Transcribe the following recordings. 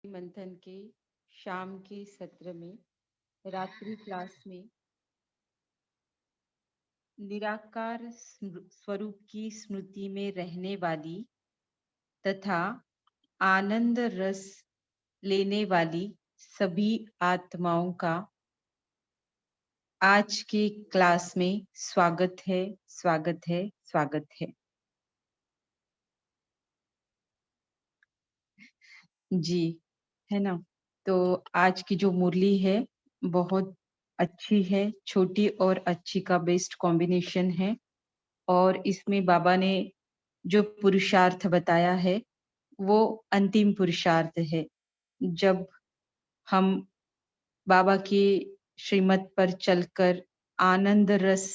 मंथन के शाम के सत्र में रात्रि क्लास में निराकार स्वरूप की स्मृति में रहने वाली तथा आनंद रस लेने वाली सभी आत्माओं का आज के क्लास में स्वागत है, स्वागत है, स्वागत है। जी, है ना। तो आज की जो मुरली है बहुत अच्छी है, छोटी और अच्छी का बेस्ट कॉम्बिनेशन है। और इसमें बाबा ने जो पुरुषार्थ बताया है वो अंतिम पुरुषार्थ है। जब हम बाबा की श्रीमत पर चलकर आनंद रस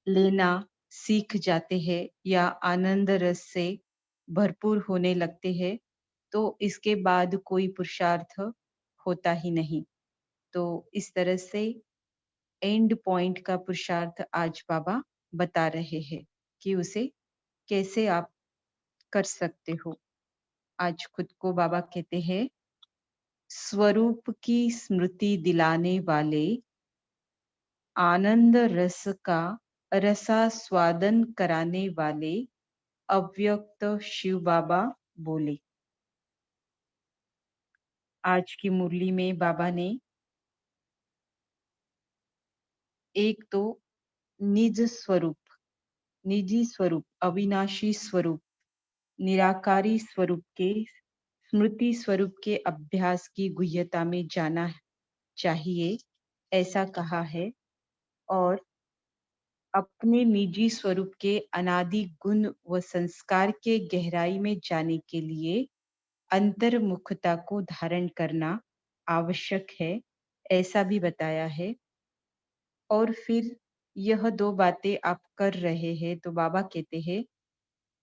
लेना सीख जाते हैं या आनंद रस से भरपूर होने लगते हैं, तो इसके बाद कोई पुरुषार्थ होता ही नहीं। तो इस तरह से एंड पॉइंट का पुरुषार्थ आज बाबा बता रहे हैं कि उसे कैसे आप कर सकते हो। आज खुद को बाबा कहते हैं स्वरूप की स्मृति दिलाने वाले आनंद रस का रसास्वादन कराने वाले अव्यक्त शिव बाबा बोले। आज की मुरली में बाबा ने एक तो निज स्वरूप, निजी स्वरूप, अविनाशी स्वरूप, निराकारी स्वरूप के स्मृति स्वरूप के अभ्यास की गुह्यता में जाना चाहिए, ऐसा कहा है। और अपने निजी स्वरूप के अनादि गुण व संस्कार के गहराई में जाने के लिए अंतर्मुखता को धारण करना आवश्यक है, ऐसा भी बताया है। और फिर यह दो बातें आप कर रहे हैं तो बाबा कहते हैं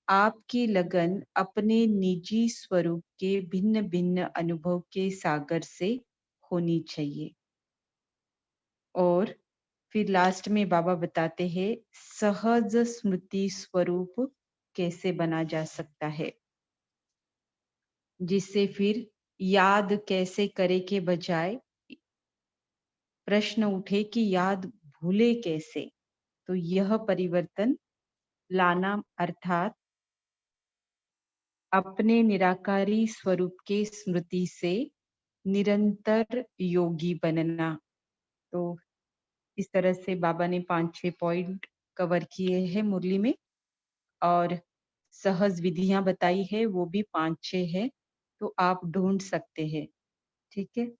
आपकी लगन अपने निजी स्वरूप के भिन्न भिन्न अनुभव के सागर से होनी चाहिए। और फिर लास्ट में बाबा बताते हैं सहज स्मृति स्वरूप कैसे बना जा सकता है, जिससे फिर याद कैसे करे के बजाय प्रश्न उठे कि याद भूले कैसे। तो यह परिवर्तन लाना अर्थात अपने निराकारी स्वरूप के स्मृति से निरंतर योगी बनना। तो इस तरह से बाबा ने 5-6 पॉइंट कवर किए हैं मुरली में और सहज विधियां बताई है वो भी 5-6 है, तो आप ढूंढ सकते हैं। ठीक है।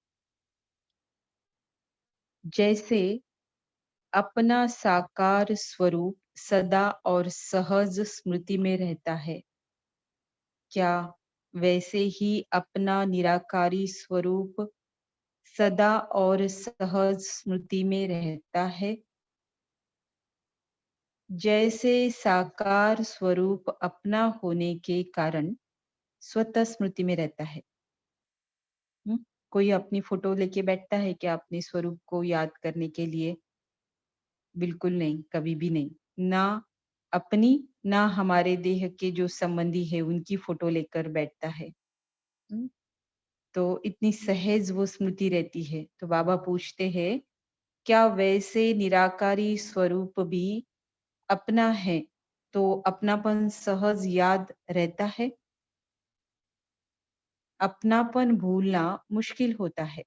जैसे अपना साकार स्वरूप सदा और सहज स्मृति में रहता है, क्या वैसे ही अपना निराकारी स्वरूप सदा और सहज स्मृति में रहता है? जैसे साकार स्वरूप अपना होने के कारण स्वतः स्मृति में रहता है। कोई अपनी फोटो लेके बैठता है क्या अपने स्वरूप को याद करने के लिए? बिल्कुल नहीं, कभी भी नहीं। ना अपनी, ना हमारे देह के जो संबंधी है उनकी फोटो लेकर बैठता है। तो इतनी सहज वो स्मृति रहती है। तो बाबा पूछते हैं क्या वैसे निराकारी स्वरूप भी अपना है तो अपनापन सहज याद रहता है? अपनापन भूलना मुश्किल होता है।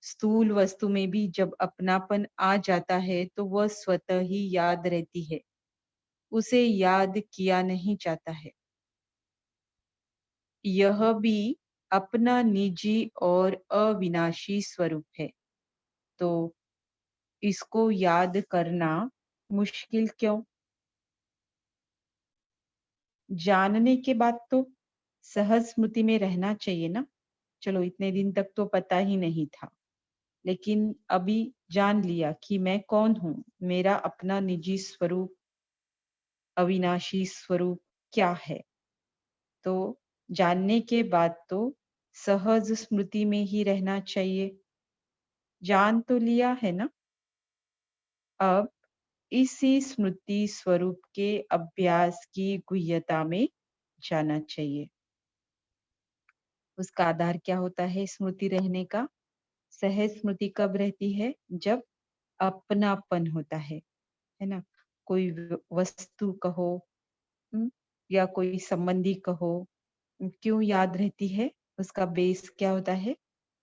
स्थूल वस्तु में भी जब अपनापन आ जाता है तो वह स्वतः ही याद रहती है, उसे याद किया नहीं जाता है। यह भी अपना निजी और अविनाशी स्वरूप है, तो इसको याद करना मुश्किल क्यों? जानने के बाद तो सहज स्मृति में रहना चाहिए ना। चलो इतने दिन तक तो पता ही नहीं था, लेकिन अभी जान लिया कि मैं कौन हूँ, मेरा अपना निजी स्वरूप, अविनाशी स्वरूप क्या है। तो जानने के बाद तो सहज स्मृति में ही रहना चाहिए। जान तो लिया है ना, अब इसी स्मृति स्वरूप के अभ्यास की गुह्यता में जाना चाहिए। उसका आधार क्या होता है स्मृति रहने का? सहज स्मृति कब रहती है? जब अपनापन होता है ना? कोई वस्तु कहो, हुँ, या कोई संबंधी कहो, क्यों याद रहती है? उसका बेस क्या होता है?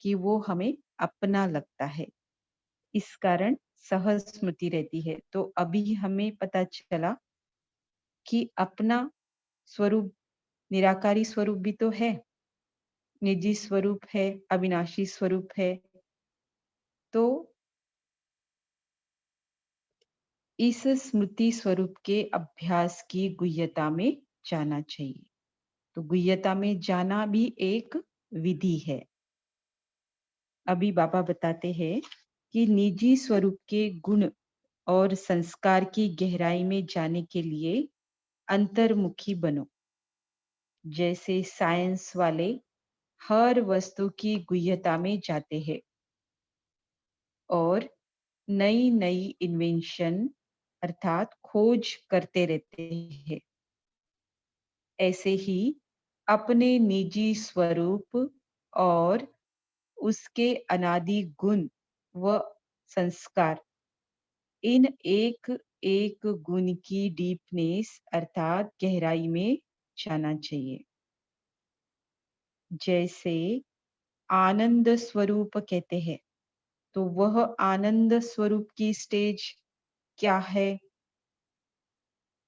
कि वो हमें अपना लगता है। इस कारण सहज स्मृति रहती है। तो अभी हमें पता चला कि अपना स्वरूप निराकारी स्वरूप भी तो है, निजी स्वरूप है, अविनाशी स्वरूप है। तो इस स्मृति स्वरूप के अभ्यास की गुह्यता में जाना चाहिए। तो गुह्यता में जाना भी एक विधि है। अभी बाबा बताते हैं कि निजी स्वरूप के गुण और संस्कार की गहराई में जाने के लिए अंतर्मुखी बनो। जैसे साइंस वाले हर वस्तु की गुह्यता में जाते हैं और नई नई इन्वेंशन अर्थात खोज करते रहते हैं। ऐसे ही अपने निजी स्वरूप और उसके अनादि गुण व संस्कार, इन एक एक गुण की डीपनेस अर्थात गहराई में जाना चाहिए। जैसे आनंद स्वरूप कहते हैं, तो वह आनंद स्वरूप की स्टेज क्या है?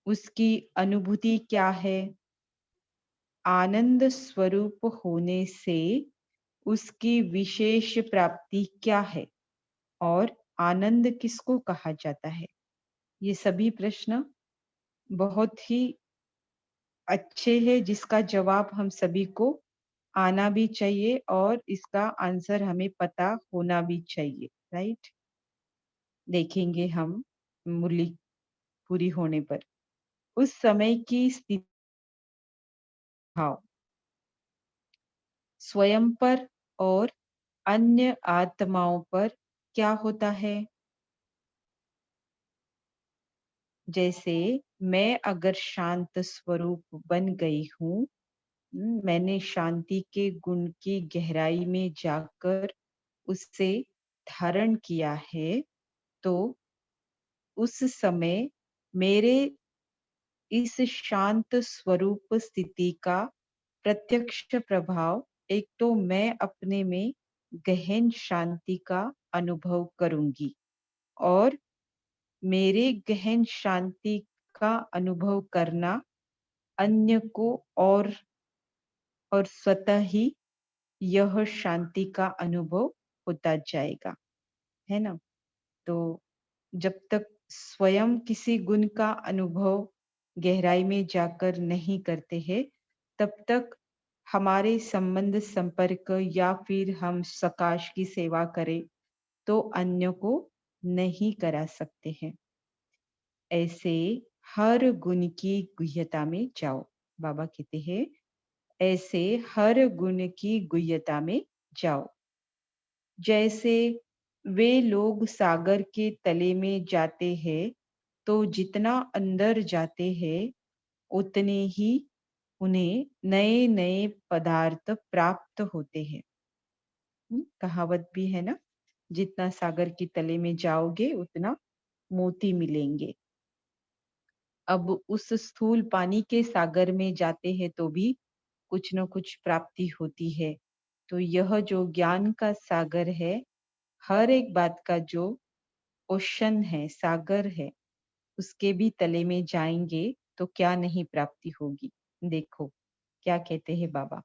उसकी अनुभूति क्या है? आनंद स्वरूप होने से उसकी विशेष प्राप्ति क्या है? और आनंद किसको कहा जाता है? ये सभी प्रश्न बहुत ही अच्छे हैं, जिसका जवाब हम सभी को आना भी चाहिए और इसका आंसर हमें पता होना भी चाहिए, राइट? देखेंगे हम मूल्य पूरी होने पर। उस समय की स्थिति भाव स्वयं पर और अन्य आत्माओं पर क्या होता है? जैसे मैं अगर शांत स्वरूप बन गई हूँ, मैंने शांति के गुण की गहराई में जाकर उसे धारण किया है, तो उस समय मेरे इस शांत स्वरूप स्थिति का प्रत्यक्ष प्रभाव, एक तो मैं अपने में गहन शांति का अनुभव करूंगी और मेरे गहन शांति का अनुभव करना अन्य को और स्वतः ही यह शांति का अनुभव होता जाएगा, है ना? तो जब तक स्वयं किसी गुण का अनुभव गहराई में जाकर नहीं करते हैं, तब तक हमारे संबंध संपर्क या फिर हम सकाश की सेवा करें तो अन्य को नहीं करा सकते हैं। ऐसे हर गुण की गुह्यता में जाओ। बाबा कहते हैं ऐसे हर गुण की गुह्यता में जाओ। जैसे वे लोग सागर के तले में जाते हैं, तो जितना अंदर जाते हैं उतने ही उन्हें नए नए पदार्थ प्राप्त होते हैं। कहावत भी है ना, जितना सागर के तले में जाओगे उतना मोती मिलेंगे। अब उस स्थूल पानी के सागर में जाते हैं तो भी कुछ न कुछ प्राप्ति होती है। तो यह जो ज्ञान का सागर है, हर एक बात का जो ओशन है, सागर है, उसके भी तले में जाएंगे तो क्या नहीं प्राप्ति होगी। देखो क्या कहते हैं बाबा,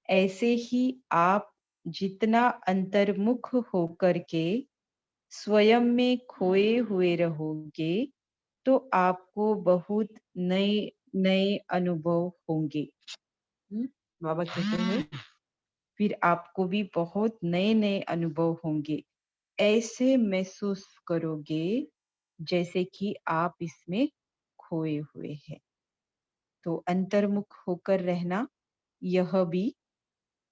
ऐसे ही आप जितना अंतर्मुख होकर के स्वयं में खोए हुए रहोगे, तो आपको बहुत नए नए अनुभव होंगे। बाबा कहते हैं फिर आपको भी बहुत नए नए अनुभव होंगे। ऐसे महसूस करोगे जैसे कि आप इसमें खोए हुए हैं। तो अंतर्मुख होकर रहना, यह भी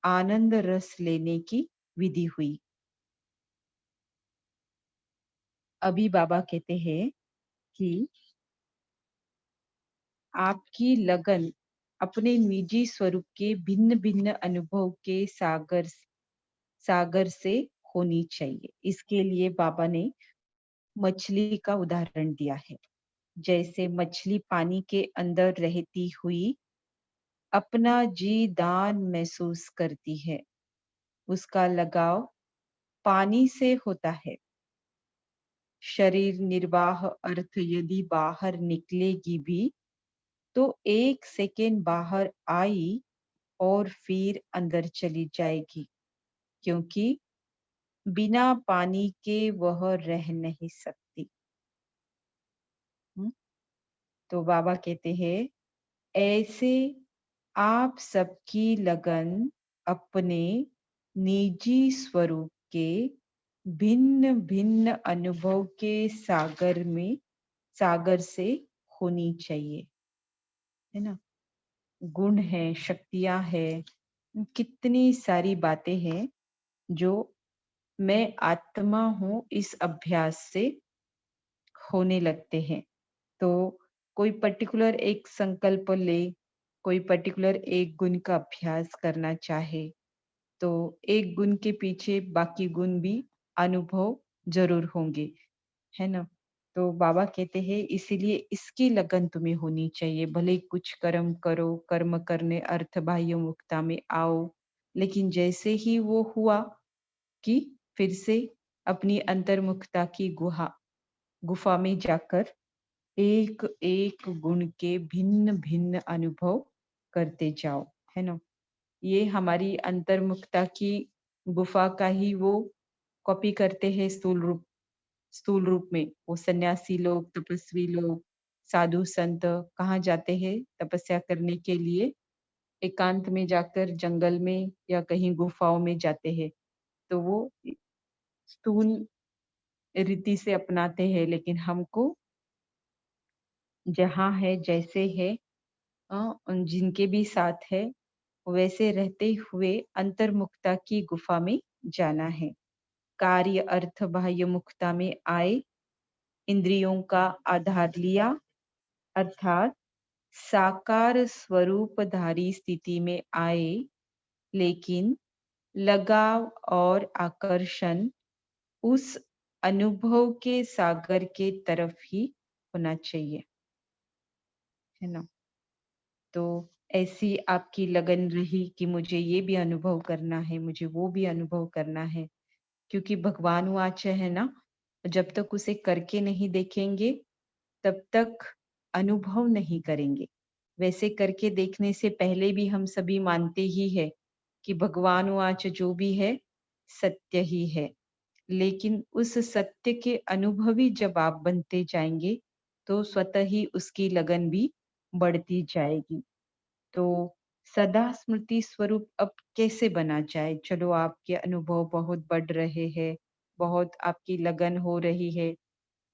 आनंद रस लेने की विधि हुई। अभी बाबा कहते हैं कि आपकी लगन अपने निजी स्वरूप के भिन्न भिन्न अनुभव के सागर से होनी चाहिए। इसके लिए बाबा ने मछली का उदाहरण दिया है। जैसे मछली पानी के अंदर रहती हुई अपना जी दान महसूस करती है, उसका लगाव पानी से होता है। शरीर निर्वाह अर्थ यदि बाहर निकलेगी भी तो 1 सेकेंड बाहर आई और फिर अंदर चली जाएगी, क्योंकि बिना पानी के वह रह नहीं सकती। हम्म, तो बाबा कहते हैं, ऐसे आप सबकी लगन अपने निजी स्वरूप के भिन्न भिन्न अनुभव के सागर से होनी चाहिए, है ना। गुण है, शक्तियां है, कितनी सारी बातें हैं जो मैं आत्मा हूँ इस अभ्यास से होने लगते हैं। तो कोई पर्टिकुलर एक संकल्प ले, कोई पर्टिकुलर एक गुण का अभ्यास करना चाहे, तो एक गुण के पीछे बाकी गुण भी अनुभव जरूर होंगे, है ना। तो बाबा कहते हैं इसीलिए इसकी लगन तुम्हें होनी चाहिए। भले कुछ कर्म करो, कर्म करने अर्थ बाह्य मुक्ता में आओ, लेकिन जैसे ही वो हुआ कि फिर से अपनी अंतर्मुखता की गुफा में जाकर एक एक गुण के भिन्न भिन्न अनुभव करते जाओ, है ना। ये हमारी अंतर्मुखता की गुफा का ही वो कॉपी करते हैं स्थूल रूप में। वो सन्यासी लोग, तपस्वी लोग, साधु संत कहाँ जाते हैं तपस्या करने के लिए? एकांत में जाकर जंगल में या कहीं गुफाओं में जाते हैं। तो वो स्थूल रीति से अपनाते हैं, लेकिन हमको जहाँ है जैसे है जिनके भी साथ है वैसे रहते हुए अंतर्मुखता की गुफा में जाना है। कार्य अर्थ बाह्य मुक्ता में आए, इंद्रियों का आधार लिया, अर्थात साकार स्वरूपधारी स्थिति में आए, लेकिन लगाव और आकर्षण उस अनुभव के सागर के तरफ ही होना चाहिए, है ना। तो ऐसी आपकी लगन रही कि मुझे ये भी अनुभव करना है, मुझे वो भी अनुभव करना है, क्योंकि भगवान वाच है ना, जब तक उसे करके नहीं देखेंगे तब तक अनुभव नहीं करेंगे। वैसे करके देखने से पहले भी हम सभी मानते ही है कि भगवान वाच जो भी है सत्य ही है, लेकिन उस सत्य के अनुभवी जब आप बनते जाएंगे तो स्वतः ही उसकी लगन भी बढ़ती जाएगी। तो सदा स्मृति स्वरूप अब कैसे बना जाए? चलो आपके अनुभव बहुत बढ़ रहे हैं, बहुत आपकी लगन हो रही है।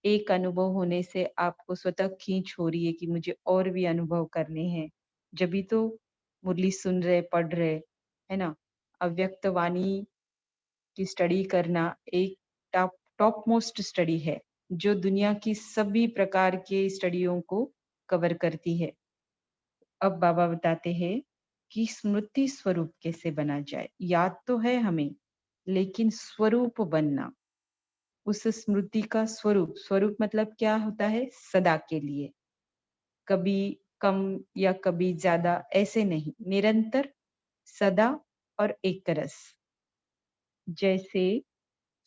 एक अनुभव होने से आपको स्वतः खींच हो रही है कि मुझे और भी अनुभव करने हैं। जभी तो मुरली सुन रहे, पढ़ रहे, है ना? अव्यक्त वाणी की स्टडी करना एक टॉप टॉप मोस्ट स्टडी है, जो दुनिया की सभी प्रकार के स्टडियों को कवर करती है। अब बाबा बताते हैं कि स्मृति स्वरूप कैसे बना जाए। याद तो है हमें, लेकिन स्वरूप बनना, उस स्मृति का स्वरूप, स्वरूप मतलब क्या होता है? सदा के लिए, कभी कम या कभी ज्यादा ऐसे नहीं, निरंतर, सदा और एक रस। जैसे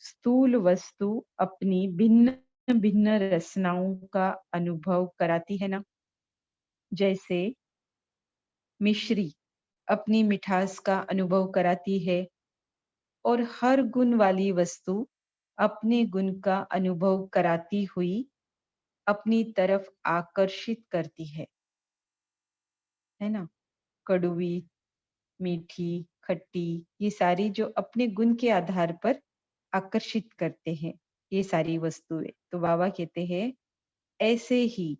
स्थूल वस्तु अपनी भिन्न भिन्न रचनाओं का अनुभव कराती है ना, जैसे मिश्री अपनी मिठास का अनुभव कराती है और हर गुण वाली वस्तु अपने गुण का अनुभव कराती हुई अपनी तरफ आकर्षित करती है ना। कड़वी, मीठी, खट्टी, ये सारी जो अपने गुण के आधार पर आकर्षित करते हैं, ये सारी वस्तुएं। तो बाबा कहते हैं ऐसे ही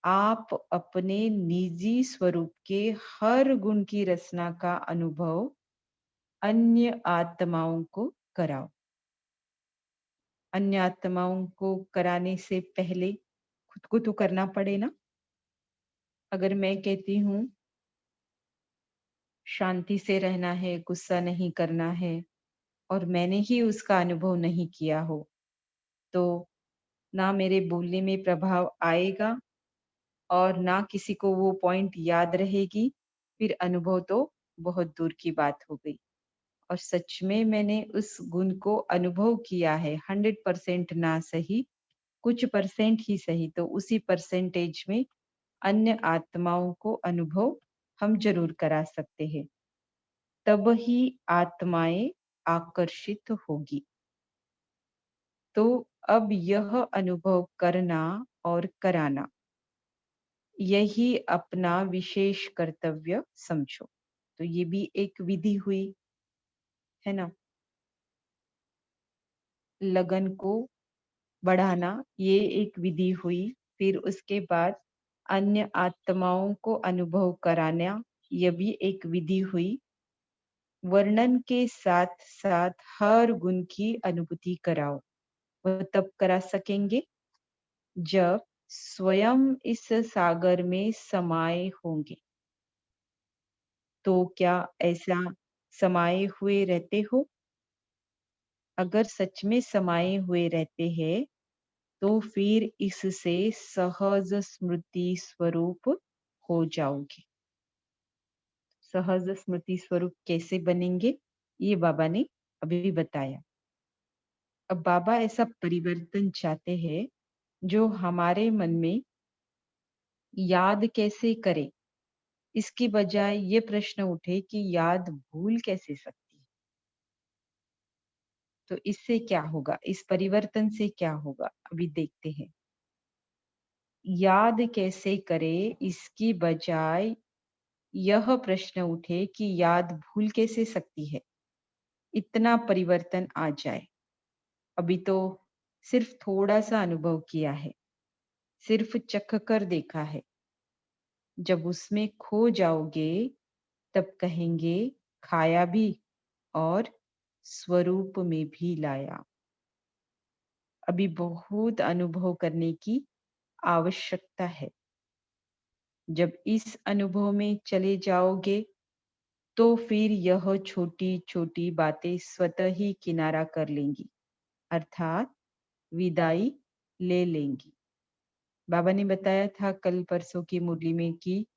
आप अपने निजी स्वरूप के हर गुण की रचना का अनुभव अन्य आत्माओं को कराओ। अन्य आत्माओं को कराने से पहले खुद को तो करना पड़े ना। अगर मैं कहती हूँ शांति से रहना है, गुस्सा नहीं करना है और मैंने ही उसका अनुभव नहीं किया हो, तो ना मेरे बोलने में प्रभाव आएगा और ना किसी को वो पॉइंट याद रहेगी, फिर अनुभव तो बहुत दूर की बात हो गई। और सच में मैंने उस गुण को अनुभव किया है, 100% ना सही, कुछ परसेंट ही सही, तो उसी परसेंटेज में अन्य आत्माओं को अनुभव हम ज़रूर करा सकते हैं। तब ही आत्माएँ आकर्षित होगी। तो अब यह अनुभव करना और कराना, यही अपना विशेष कर्तव्य समझो। तो ये भी एक विधि हुई, है ना? लगन को बढ़ाना, ये एक विधि हुई। फिर उसके बाद अन्य आत्माओं को अनुभव कराना, यह भी एक विधि हुई। वर्णन के साथ-साथ हर गुण की अनुभूति कराओ। वह तब करा सकेंगे जब स्वयं इस सागर में समाये होंगे। तो क्या ऐसा समाये हुए रहते हो? अगर सच में समाये हुए रहते हैं, तो फिर इससे सहज स्मृति स्वरूप हो जाओगे। सहज स्मृति स्वरूप कैसे बनेंगे? ये बाबा ने अभी बताया। अब बाबा ऐसा परिवर्तन चाहते हैं जो हमारे मन में याद कैसे करें? इसकी बजाय ये प्रश्न उठे कि याद भूल कैसे सकती है? तो इससे क्या होगा? इस परिवर्तन से क्या होगा? अभी देखते हैं। याद कैसे करें इसकी बजाय यह प्रश्न उठे कि याद भूल कैसे सकती है? इतना परिवर्तन आ जाए। अभी तो सिर्फ थोड़ा-सा अनुभव किया है, सिर्फ चख कर देखा है। जब उसमें खो जाओगे, तब कहेंगे खाया भी और स्वरूप में भी लाया। अभी बहुत अनुभव करने की आवश्यकता है। जब इस अनुभव में चले जाओगे, तो फिर यह छोटी-छोटी बातें स्वतः ही किनारा कर लेंगी, अर्थात विदाई ले लेंगी। बाबा ने बताया था कल परसों की मुरली में कि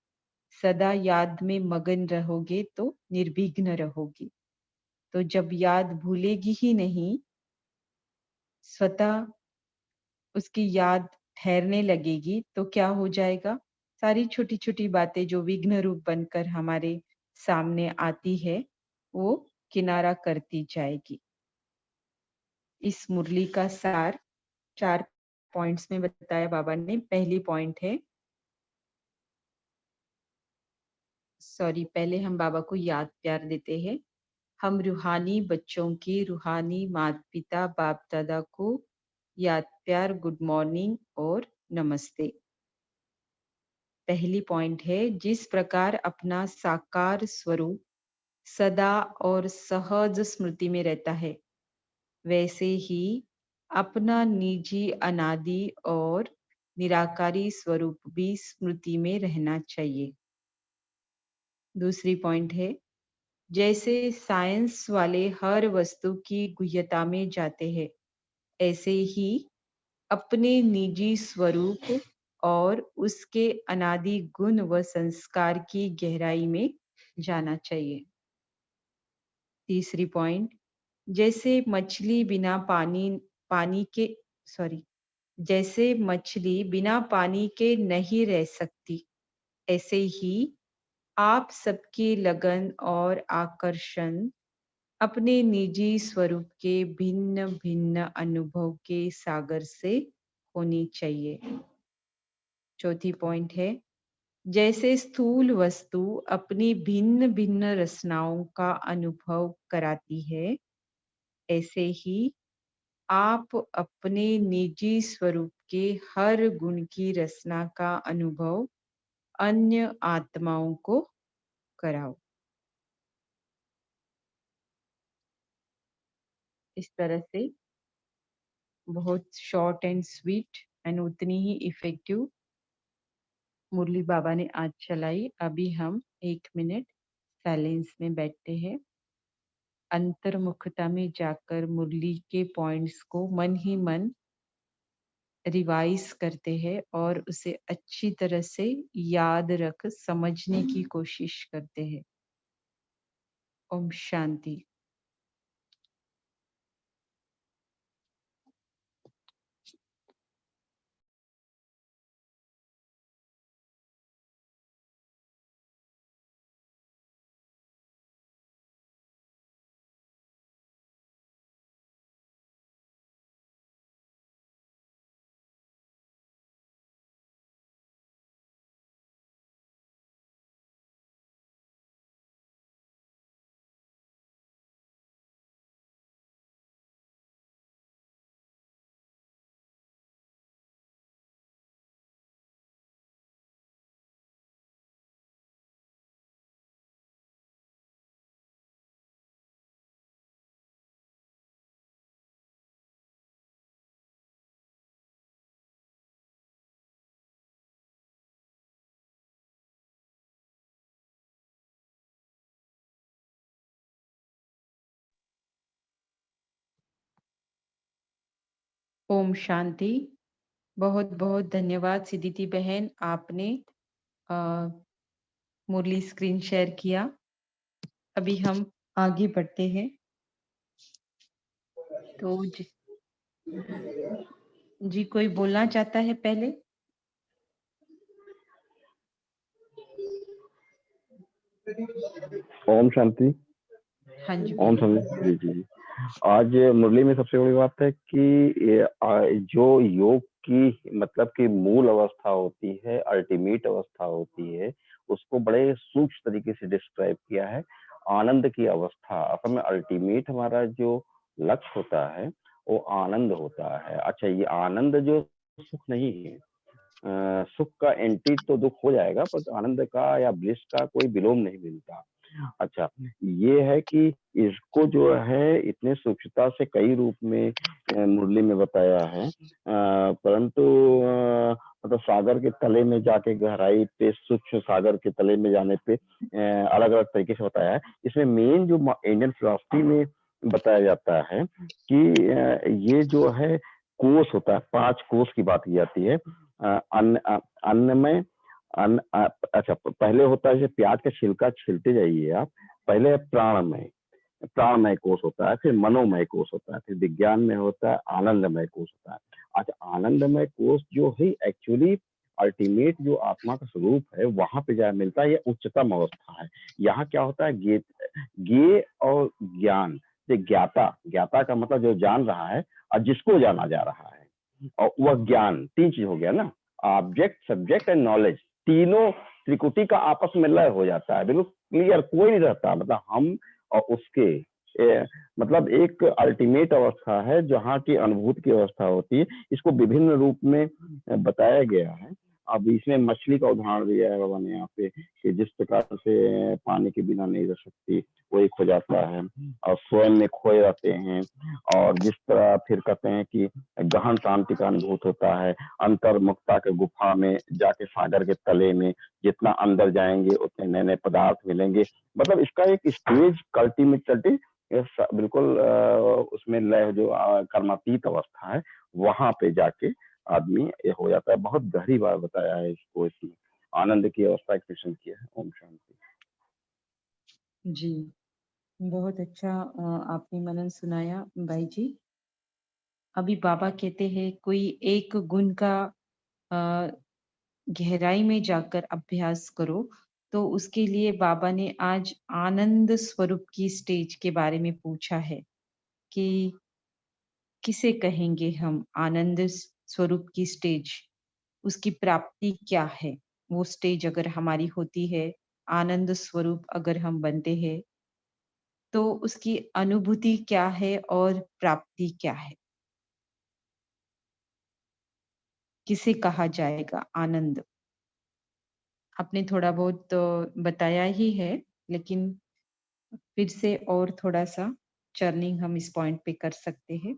सदा याद में मगन रहोगे तो निर्विघ्न रहोगी। तो जब याद भूलेगी ही नहीं, स्वतः उसकी याद ठहरने लगेगी, तो क्या हो जाएगा? सारी छोटी-छोटी बातें जो विघ्न रूप बनकर हमारे सामने आती है, वो किनारा करती जाएगी। इस मुरली का सार 4 पॉइंट्स में बताया बाबा ने। पहली पॉइंट है, सॉरी, पहले हम बाबा को याद प्यार देते हैं। हम रूहानी बच्चों की रूहानी माता-पिता, बाप-दादा को याद प्यार, गुड मॉर्निंग और नमस्ते। पहली पॉइंट है, जिस प्रकार अपना साकार स्वरूप सदा और सहज स्मृति में रहता है, वैसे ही अपना निजी अनादि और निराकारी स्वरूप भी स्मृति में रहना चाहिए। दूसरी पॉइंट है, जैसे साइंस वाले हर वस्तु की गुह्यता में जाते हैं, ऐसे ही अपने निजी स्वरूप और उसके अनादि गुण व संस्कार की गहराई में जाना चाहिए। तीसरी पॉइंट, जैसे मछली बिना पानी पानी के सॉरी जैसे मछली बिना पानी के नहीं रह सकती, ऐसे ही आप सबकी लगन और आकर्षण अपने निजी स्वरूप के भिन्न भिन्न अनुभव के सागर से होनी चाहिए। चौथी पॉइंट है, जैसे स्थूल वस्तु अपनी भिन्न भिन्न रचनाओं का अनुभव कराती है, ऐसे ही आप अपने निजी स्वरूप के हर गुण की रचना का अनुभव अन्य आत्माओं को कराओ। इस तरह से बहुत शॉर्ट एंड स्वीट एंड उतनी ही इफेक्टिव मुरली बाबा ने आज चलाई। अभी हम 1 मिनट साइलेंस में बैठते हैं, अंतर्मुखता में जाकर मुरली के पॉइंट्स को मन ही मन रिवाइज करते हैं और उसे अच्छी तरह से याद रख समझने की कोशिश करते हैं। ओम शांति। ओम शांति। बहुत बहुत धन्यवाद सिद्धिति बहन, आपने मुरली स्क्रीन शेयर किया। अभी हम आगे बढ़ते हैं। तो जी कोई बोलना चाहता है पहले? ओम शांति। हाँ जी ओम बोलिए। शांति। जी जी। आज मुरली में सबसे बड़ी बात है कि जो योग की मतलब कि मूल अवस्था होती है, अल्टीमेट अवस्था होती है, उसको बड़े सूक्ष्म तरीके से डिस्क्राइब किया है। आनंद की अवस्था, असल में अल्टीमेट हमारा जो लक्ष्य होता है वो आनंद होता है। अच्छा, ये आनंद जो सुख नहीं है, सुख का एंटी तो दुख हो जाएगा, पर आनंद का या ब्लिस का कोई विलोम नहीं मिलता। अच्छा, ये है कि इसको जो है इतने सूक्ष्मता से कई रूप में मुरली में बताया है, परंतु मतलब सागर के तले में जाके गहराई पे, सूक्ष्म सागर के तले में जाने पे अलग अलग तरीके से बताया है। इसमें मेन जो इंडियन फिलॉसफी में बताया जाता है कि ये जो है कोष होता है, 5 कोष की बात की जाती है। अन्न में अच्छा, पहले होता है जैसे प्याज का छिलका छिलते जाइए आप, पहले प्राणमय, प्राणमय कोष होता है, फिर मनोमय कोष होता है, फिर विज्ञान में होता है आनंदमय कोष होता है। अच्छा, आनंदमय कोष जो है एक्चुअली अल्टीमेट जो आत्मा का स्वरूप है वहां पे जा मिलता है, ये उच्चतम अवस्था है। यहाँ क्या होता है, ज्ञे और ज्ञान, ज्ञाता, ज्ञाता का मतलब जो जान रहा है और जिसको जाना जा रहा है, और वह ज्ञान, 3 चीज हो गया ना, ऑब्जेक्ट, सब्जेक्ट एंड नॉलेज, तीनों त्रिकुटी का आपस में लय हो जाता है, बिल्कुल क्लियर, कोई नहीं रहता, मतलब हम और उसके मतलब एक अल्टीमेट अवस्था है जहाँ की अनुभूति की अवस्था होती है। इसको विभिन्न रूप में बताया गया है। अब इसमें मछली का उदाहरण दिया है बाबा ने यहाँ पे कि जिस प्रकार से पानी के बिना नहीं रह सकती, वो एक हो जाता है, और स्वयं में खोए रहते हैं, और जिस तरह फिर कहते हैं कि गहन शांति का अनुभूत होता है, अंतर्मुखता के गुफा में जाके सागर के तले में जितना अंदर जाएंगे उतने नए नए पदार्थ मिलेंगे। मतलब इसका एक स्टेज अल्टीमेटली बिल्कुल उसमें लय जो कर्मातीत अवस्था है, वहां पे जाके आदमी ये हो जाता है। बहुत गहरी बात बताया है इसको, इसमें आनंद की अवस्था एक्सप्रेशन किया है। ओम शांति। जी बहुत अच्छा आपने मनन सुनाया भाई जी। अभी बाबा कहते हैं कोई एक गुण का गहराई में जाकर अभ्यास करो, तो उसके लिए बाबा ने आज आनंद स्वरूप की स्टेज के बारे में पूछा है कि किसे कहेंगे हम आनंद स्वरूप की स्टेज, उसकी प्राप्ति क्या है। वो स्टेज अगर हमारी होती है, आनंद स्वरूप अगर हम बनते हैं, तो उसकी अनुभूति क्या है और प्राप्ति क्या है, किसे कहा जाएगा आनंद। आपने थोड़ा बहुत तो बताया ही है, लेकिन फिर से और थोड़ा सा चर्निंग हम इस पॉइंट पे कर सकते हैं।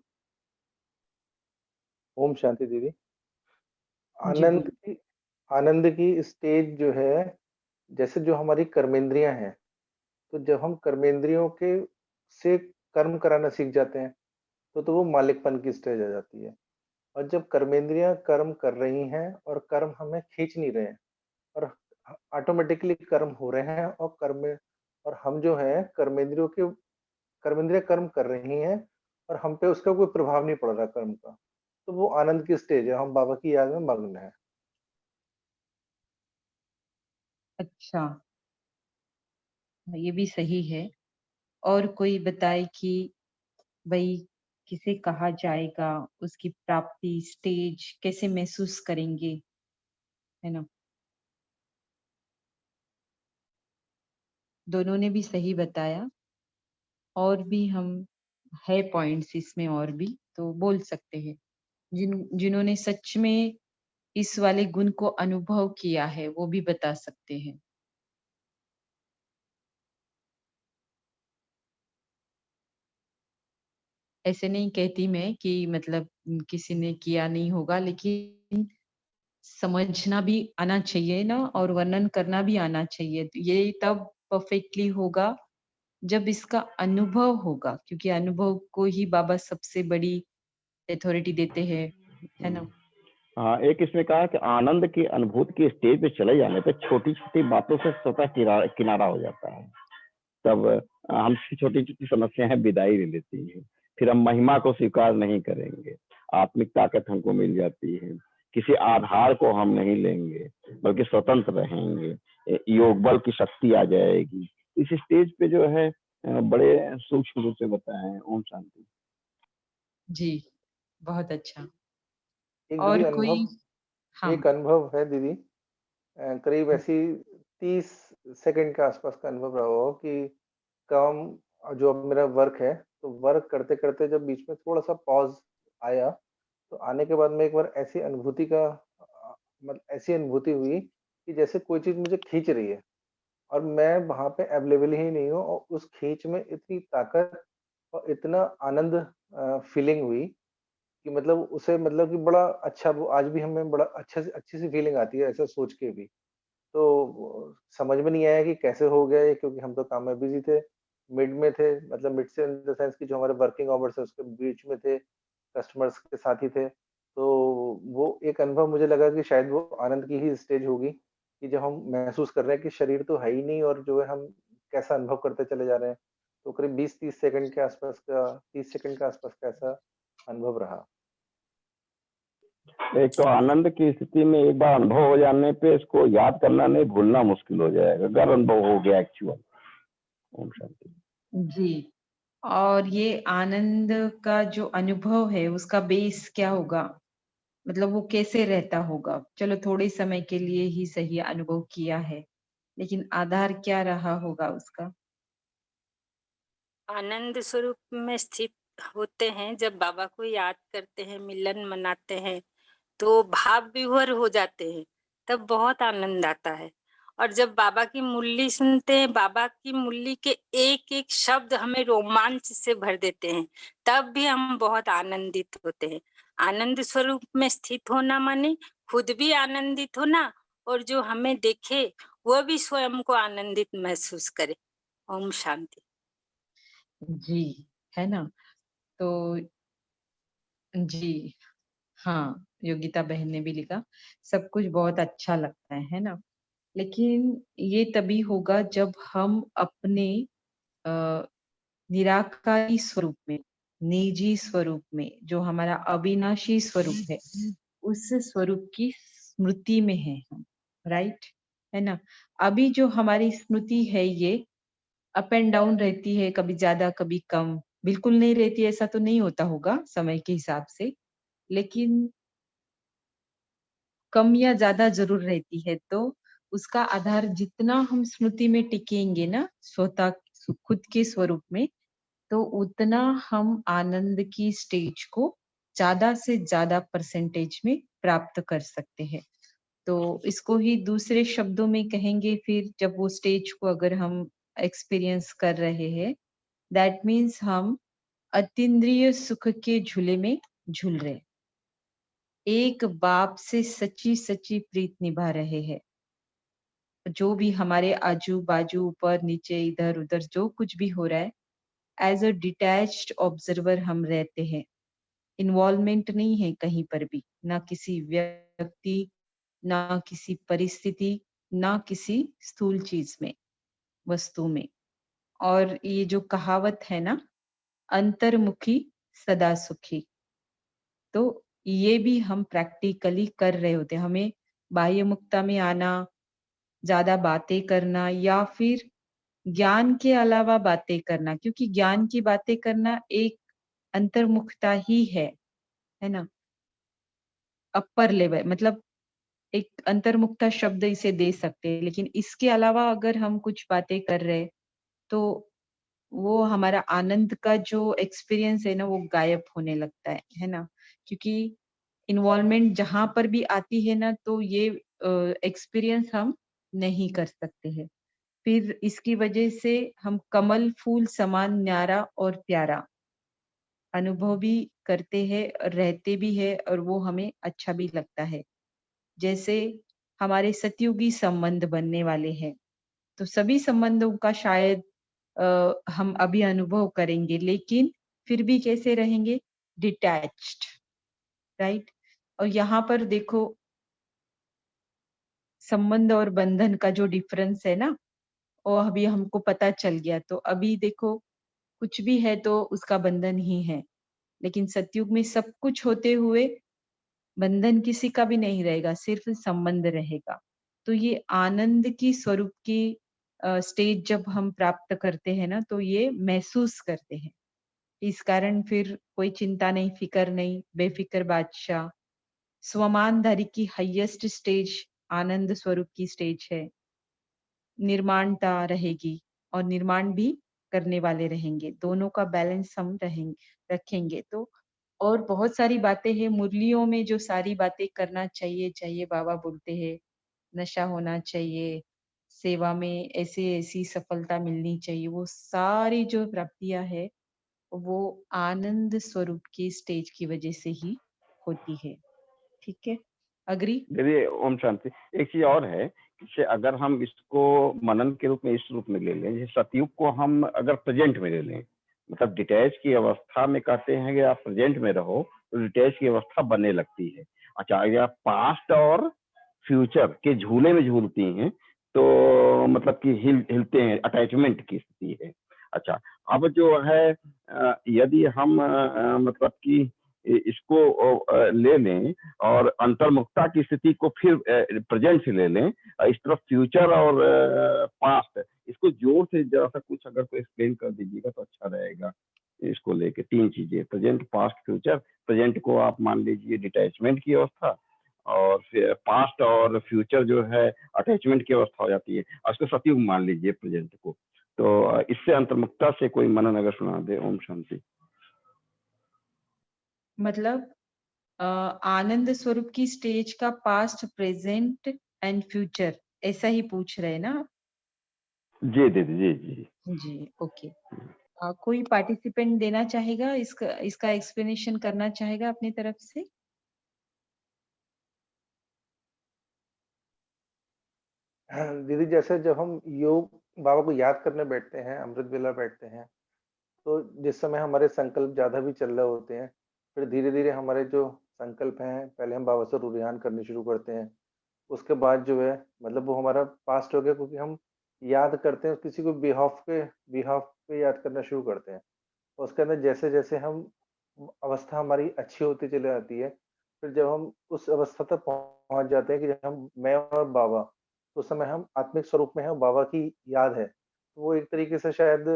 ओम शांति दीदी। जी आनंद बोलिए। की आनंद की स्टेज जो है, जैसे जो हमारी कर्मेंद्रियां हैं, तो जब हम कर्मेंद्रियों के से कर्म कराना सीख जाते हैं, तो वो मालिकपन की स्टेज आ जाती है। और जब कर्मेंद्रियाँ कर्म कर रही हैं और कर्म हमें खींच नहीं रहे हैं और ऑटोमेटिकली कर्म हो रहे हैं और और हम जो हैं कर्मेंद्रियाँ कर्म कर रही हैं और हम पे उसका कोई प्रभाव नहीं पड़ रहा कर्म का। तो वो आनंद की स्टेज है, हम बाबा की याद में मग्न हैं। अच्छा, ये भी सही है। और कोई बताए कि भाई किसे कहा जाएगा, उसकी प्राप्ति स्टेज कैसे महसूस करेंगे, है ना? दोनों ने भी सही बताया। और भी हम है पॉइंट्स इसमें और भी तो बोल सकते हैं। जिन्होंने सच में इस वाले गुण को अनुभव किया है वो भी बता सकते हैं। ऐसे नहीं कहती मैं कि मतलब किसी ने किया नहीं होगा, लेकिन समझना भी आना चाहिए ना, और वर्णन करना भी आना चाहिए। तो ये तब परफेक्टली होगा जब इसका अनुभव होगा, क्योंकि अनुभव को ही बाबा सबसे बड़ी अथॉरिटी देते हैं, है ना? हाँ, एक इसमें कहा कि आनंद की अनुभूति की स्टेज पे चले जाने पे छोटी-छोटी बातों से स्वतः किनारा हो जाता है। तब हमसे छोटी-छोटी समस्याएँ विदाई ले लेती हैं। फिर हम महिमा को स्वीकार नहीं करेंगे। आत्मिक ताकत हमको मिल जाती है। किसी आधार को हम नहीं लेंगे, बल्कि स्वतंत्र रहेंगे। योग बल की शक्ति आ जाएगी। इस स्टेज पे जो है बड़े सूक्ष्म रूप से बताया है। ओम शांति। जी, बहुत अच्छा। एक दीदी और कोई? अनुभव हाँ। एक अनुभव है दीदी, करीब ऐसी 30 सेकंड के आसपास का अनुभव रहा हो कि काम जो अब मेरा वर्क है, तो वर्क करते-करते जब बीच में थोड़ा-सा पॉज़ आया, तो आने के बाद में एक बार मतलब ऐसी अनुभूति हुई कि जैसे कोई चीज़ मुझे खींच रही है और मैं वहाँ पे अवेलेबल ही नहीं हूँ और उस खींच में इतनी ताकत और इतना आनंद फीलिंग हुई कि मतलब उसे मतलब कि बड़ा अच्छा, वो आज भी हमें बड़ा अच्छी सी फीलिंग आती है ऐसा सोच के भी। तो समझ में नहीं आया कि कैसे हो गया ये, क्योंकि हम तो काम में बिज़ी थे, मिड में थे, मतलब मिड से इन द सेंस कि जो हमारे वर्किंग आवर्स है उसके बीच में थे, कस्टमर्स के साथ ही थे। तो वो एक अनुभव मुझे लगा कि शायद वो आनंद की ही स्टेज होगी कि जब हम महसूस कर रहे हैं कि शरीर तो है ही नहीं और जो है हम कैसा अनुभव करते चले जा रहे हैं। तो करीब 20-30 सेकंड के आसपास का 30 सेकंड के आसपास का ऐसा अनुभव रहा। एक तो आनंद की स्थिति में एक बार अनुभव हो जाने पे इसको याद करना नहीं, भूलना मुश्किल हो जाएगा अगर अनुभव हो गया एक्चुअल। ओम शांति। जी। और ये आनंद का जो अनुभव है उसका बेस क्या होगा? मतलब वो कैसे रहता होगा? चलो थोड़े समय के लिए ही सही अनुभव किया है, लेकिन आधार क्या रहा होगा उसका? आनंद स्वरूप में स्थित होते हैं जब बाबा को याद करते हैं, मिलन मनाते हैं, तो भाव विभोर हो जाते हैं, तब बहुत आनंद आता है। और जब बाबा की मुरली सुनते हैं, बाबा की मुरली के एक एक शब्द हमें रोमांच से भर देते हैं, तब भी हम बहुत आनंदित होते हैं। आनंद स्वरूप में स्थित होना माने खुद भी आनंदित होना और जो हमें देखे वह भी स्वयं को आनंदित महसूस करे। ओम शांति। जी, है ना? तो जी, हाँ, योगिता बहन ने भी लिखा, सब कुछ बहुत अच्छा लगता है ना? लेकिन ये तभी होगा जब हम अपने अ, निराकारी स्वरूप में, निजी स्वरूप में, जो हमारा अविनाशी स्वरूप है, उस स्वरूप की स्मृति में हैं हम, राइट? है ना? अभी जो हमारी स्मृति है ये अप एंड डाउन रहती है, कभी ज़्यादा, कभी कम। बिल्कुल नहीं रहती ऐसा तो नहीं होता होगा समय के हिसाब से, लेकिन कम या ज़्यादा ज़रूर रहती है। तो उसका आधार जितना हम स्मृति में टिकेंगे ना, स्वतः खुद के स्वरूप में, तो उतना हम आनंद की स्टेज को ज़्यादा से ज़्यादा परसेंटेज में प्राप्त कर सकते हैं। तो इसको ही दूसरे शब्दों में कहेंगे फिर, जब वो स्टेज को अगर हम एक्सपीरियंस कर रहे हैं, दैट मीन्स हम अतीन्द्रिय सुख के झूले में झूल रहे, एक बाप से सच्ची सच्ची प्रीत निभा रहे हैं। जो भी हमारे आजू बाजू ऊपर नीचे इधर उधर जो कुछ भी हो रहा है, एज अ डिटैच्ड ऑब्जर्वर हम रहते हैं। इन्वॉल्वमेंट नहीं है कहीं पर भी, ना किसी व्यक्ति, ना किसी परिस्थिति, ना किसी स्थूल चीज में, वस्तु में। और ये जो कहावत है ना, अंतर्मुखी सदा सुखी, तो ये भी हम प्रैक्टिकली कर रहे होते हैं। हमें बाह्य मुक्ता में आना, ज्यादा बातें करना या फिर ज्ञान के अलावा बातें करना, क्योंकि ज्ञान की बातें करना एक अंतर्मुखता ही है ना। अपर लेवल मतलब एक अंतर्मुखता शब्द इसे दे सकते हैं, लेकिन इसके अलावा अगर हम कुछ बातें कर रहे तो वो हमारा आनंद का जो एक्सपीरियंस है ना, वो गायब होने लगता है ना। क्योंकि इन्वॉल्वमेंट जहां पर भी आती है ना, तो ये एक्सपीरियंस हम नहीं कर सकते हैं। फिर इसकी वजह से हम कमल फूल समान न्यारा और प्यारा अनुभव भी करते हैं और रहते भी है, और वो हमें अच्छा भी लगता है। जैसे हमारे सतयुगी संबंध बनने वाले हैं, तो सभी संबंधों का शायद हम अभी अनुभव करेंगे, लेकिन फिर भी कैसे रहेंगे? Detached, right. और यहाँ पर देखो, संबंध और बंधन का जो डिफरेंस है ना, वो अभी हमको पता चल गया। तो अभी देखो, कुछ भी है तो उसका बंधन ही है, लेकिन सतयुग में सब कुछ होते हुए बंधन किसी का भी नहीं रहेगा, सिर्फ संबंध रहेगा। तो ये आनंद की स्वरूप की स्टेज जब हम प्राप्त करते हैं ना, तो ये महसूस करते हैं। इस कारण फिर कोई चिंता नहीं, फिकर नहीं, बेफिक्र बादशाह। स्वमानधारी की हाईएस्ट स्टेज आनंद स्वरूप की स्टेज है। निर्माणता रहेगी और निर्माण भी करने वाले रहेंगे, दोनों का बैलेंस हम रहेंगे रखेंगे तो। और बहुत सारी बातें हैं मुरलियों में, जो सारी बातें करना चाहिए चाहिए बाबा बोलते हैं। नशा होना चाहिए, सेवा में ऐसे ऐसी सफलता मिलनी चाहिए, वो सारी जो प्राप्तियां है वो आनंद स्वरूप की स्टेज की वजह से ही होती है। ठीक है, अग्री। देखिए ओम शांति। एक चीज और है कि अगर हम इसको मनन के रूप में इस रूप में ले लें, जैसे सतयुग को हम अगर प्रेजेंट में ले लें, मतलब डिटैच की अवस्था में कहते हैं कि आप प्रेजेंट में रहो तो डिटैच की अवस्था बनने लगती है। अच्छा, अगर आप पास्ट और फ्यूचर के झूले में झूलती हैं तो मतलब कि हिलते हैं, अटैचमेंट की स्थिति है। अच्छा, अब जो है यदि हम मतलब कि इसको ले लें और अंतर्मुखता की स्थिति को फिर प्रेजेंट से ले लें, इस तरफ फ्यूचर और पास्ट, इसको जोर से जरा सा कुछ अगर कोई एक्सप्लेन कर दीजिएगा तो अच्छा रहेगा। इसको लेके तीन चीजें, प्रेजेंट पास्ट फ्यूचर। प्रेजेंट को आप मान लीजिए डिटैचमेंट की अवस्था, और फिर पास्ट और फ्यूचर जो है अटैचमेंट की अवस्था हो जाती है, और उसको सतयुग मान लीजिए प्रेजेंट को। तो इससे अंतर्मुखता से कोई मनन अगर सुना दे। ओम शांति। मतलब आनंद स्वरूप की स्टेज का पास्ट, प्रेजेंट एंड फ्यूचर, ऐसा ही पूछ रहे हैं ना आप? जी दीदी, जी जी। जी, ओके। कोई पार्टिसिपेंट देना चाहेगा, इसका एक्सप्लेनेशन करना चाहेगा अपनी तरफ से? हाँ, दीदी, जैसे जब हम योग बाबा को याद करने बैठते हैं, अमृत वेला बैठते हैं, तो जिस समय हमारे संकल्प ज्यादा भी चल रहे होते हैं, फिर धीरे धीरे हमारे जो संकल्प हैं, पहले हम बाबा से रुझान करने शुरू करते हैं। उसके बाद जो है, मतलब वो हमारा पास्ट हो गया, क्योंकि हम याद करते हैं किसी को बिहाफ पे याद करना शुरू करते हैं। और उसके अंदर जैसे जैसे हम अवस्था हमारी अच्छी होती चली जाती है, फिर जब हम उस अवस्था तक पहुंच जाते हैं कि जब हम मैं और बाबा, तो उस समय हम आत्मिक स्वरूप में हैं, बाबा की याद है, तो वो एक तरीके से शायद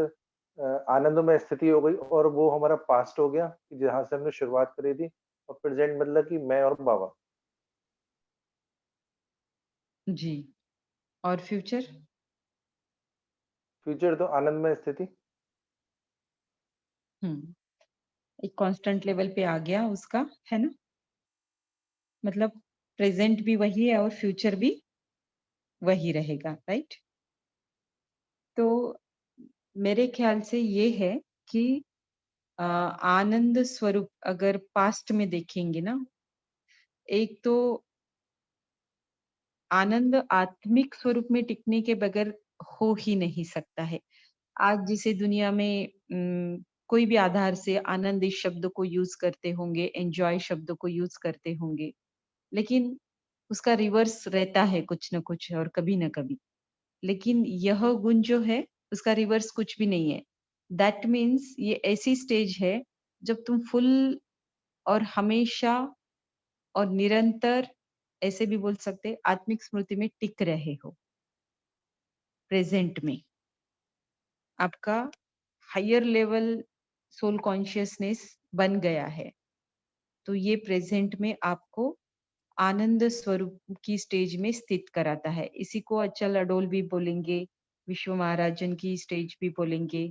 आनंदमय स्थिति हो गई, और वो हमारा पास्ट हो गया कि जहाँ से हमने शुरुआत करी थी, और प्रेजेंट मतलब कि मैं और बाबा। जी। और फ्यूचर? फ्यूचर तो आनंदमय स्थिति। हम्म, एक कांस्टेंट लेवल पे आ गया उसका, है ना। मतलब प्रेजेंट भी वही है और फ्यूचर भी वही रहेगा, राइट। तो मेरे ख्याल से ये है कि आनंद स्वरूप अगर पास्ट में देखेंगे ना, एक तो आनंद आत्मिक स्वरूप में टिकने के बगैर हो ही नहीं सकता है। आज जिसे दुनिया में कोई भी आधार से आनंद इस शब्द को यूज करते होंगे, एंजॉय शब्द को यूज करते होंगे, लेकिन उसका रिवर्स रहता है कुछ न कुछ और कभी न कभी। लेकिन यह गुण जो है उसका रिवर्स कुछ भी नहीं है। दैट मीन्स ये ऐसी स्टेज है जब तुम फुल और हमेशा और निरंतर, ऐसे भी बोल सकते, आत्मिक स्मृति में टिक रहे हो। प्रेजेंट में आपका हायर लेवल सोल कॉन्शियसनेस बन गया है, तो ये प्रेजेंट में आपको आनंद स्वरूप की स्टेज में स्थित कराता है। इसी को अचल अडोल भी बोलेंगे, विश्व महाराजन की स्टेज भी बोलेंगे।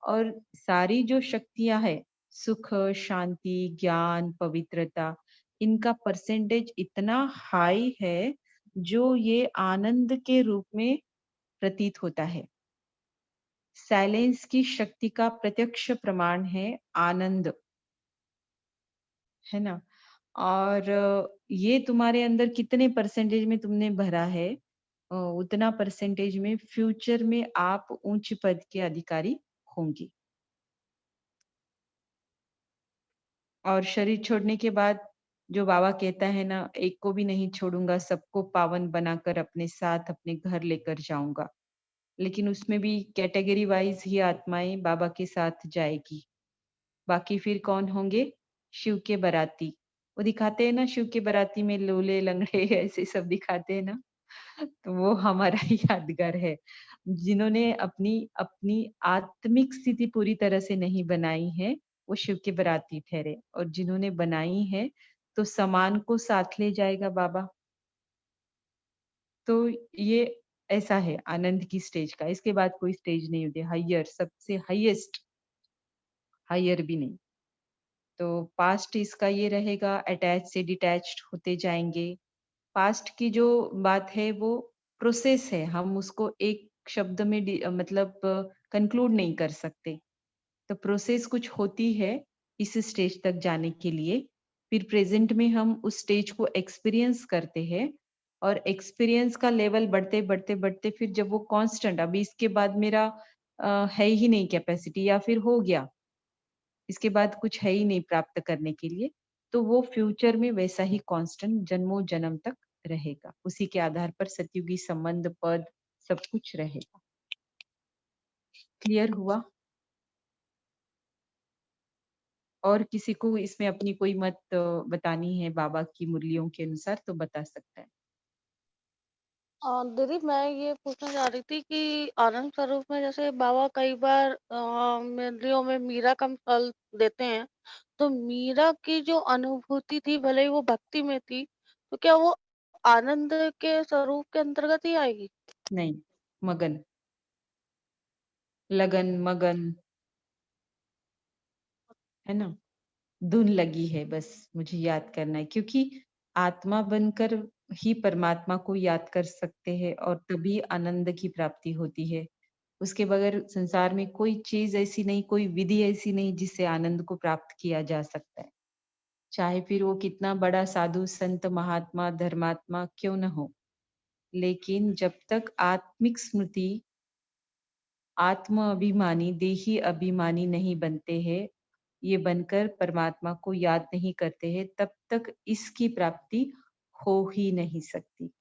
और सारी जो शक्तियां है, सुख, शांति, ज्ञान, पवित्रता, इनका परसेंटेज इतना हाई है जो ये आनंद के रूप में प्रतीत होता है। साइलेंस की शक्ति का प्रत्यक्ष प्रमाण है आनंद, है ना। और ये तुम्हारे अंदर कितने परसेंटेज में तुमने भरा है, उतना परसेंटेज में फ्यूचर में आप उच्च पद के अधिकारी होंगे। और शरीर छोड़ने के बाद जो बाबा कहता है ना, एक को भी नहीं छोड़ूंगा, सबको पावन बनाकर अपने साथ अपने घर लेकर जाऊंगा। लेकिन उसमें भी कैटेगरी वाइज ही आत्माएं बाबा के साथ जाएगी। बाकी फिर कौन होंगे? शिव के बाराती। वो दिखाते हैं ना, शिव के बाराती में लोले लंगड़े ऐसे सब दिखाते हैं ना, तो वो हमारा ही यादगार है। जिन्होंने अपनी अपनी आत्मिक स्थिति पूरी तरह से नहीं बनाई है, वो शिव के बाराती ठहरे। और जिन्होंने बनाई है, तो समान को साथ ले जाएगा बाबा। तो ये ऐसा है आनंद की स्टेज का। इसके बाद कोई स्टेज नहीं होती हायर, सबसे हाईएस्ट, हायर भी नहीं। तो पास्ट इसका ये रहेगा, अटैच से डिटैच्ड होते जाएंगे। पास्ट की जो बात है वो प्रोसेस है, हम उसको एक शब्द में मतलब कंक्लूड नहीं कर सकते। तो प्रोसेस कुछ होती है इस स्टेज तक जाने के लिए। फिर प्रेजेंट में हम उस स्टेज को एक्सपीरियंस करते हैं, और एक्सपीरियंस का लेवल बढ़ते बढ़ते बढ़ते फिर जब वो कांस्टेंट, अभी इसके बाद मेरा है ही नहीं कैपेसिटी, या फिर हो गया, इसके बाद कुछ है ही नहीं प्राप्त करने के लिए, तो वो फ्यूचर में वैसा ही कांस्टेंट जन्मों जन्म तक रहेगा। उसी के आधार पर सतयुगी संबंध, पद, सब कुछ रहेगा। क्लियर हुआ? और किसी को इसमें अपनी कोई मत बतानी है बाबा की मुरलियों के अनुसार तो बता सकता है। दीदी मैं ये पूछना चाह रही थी कि आनंद स्वरूप में जैसे बाबा कई बार मेलोडियों में मीरा का मिसाल देते हैं, तो मीरा की जो अनुभूति थी भले ही वो भक्ति में थी, तो क्या वो आनंद के स्वरूप के अंतर्गत ही आएगी? नहीं, मगन, लगन, मगन, है ना। धुन लगी है, बस मुझे याद करना है, क्योंकि आत्मा बनकर ही परमात्मा को याद कर सकते हैं और तभी आनंद की प्राप्ति होती है। उसके बगैर संसार में कोई चीज ऐसी नहीं, कोई विधि ऐसी नहीं जिससे आनंद को प्राप्त किया जा सकता है, चाहे फिर वो कितना बड़ा साधु संत महात्मा धर्मात्मा क्यों न हो। लेकिन जब तक आत्मिक स्मृति आत्म अभिमानी देही अभिमानी नहीं बनते हैं, ये बनकर परमात्मा को याद नहीं करते हैं, तब तक इसकी प्राप्ति हो ही नहीं सकती। एक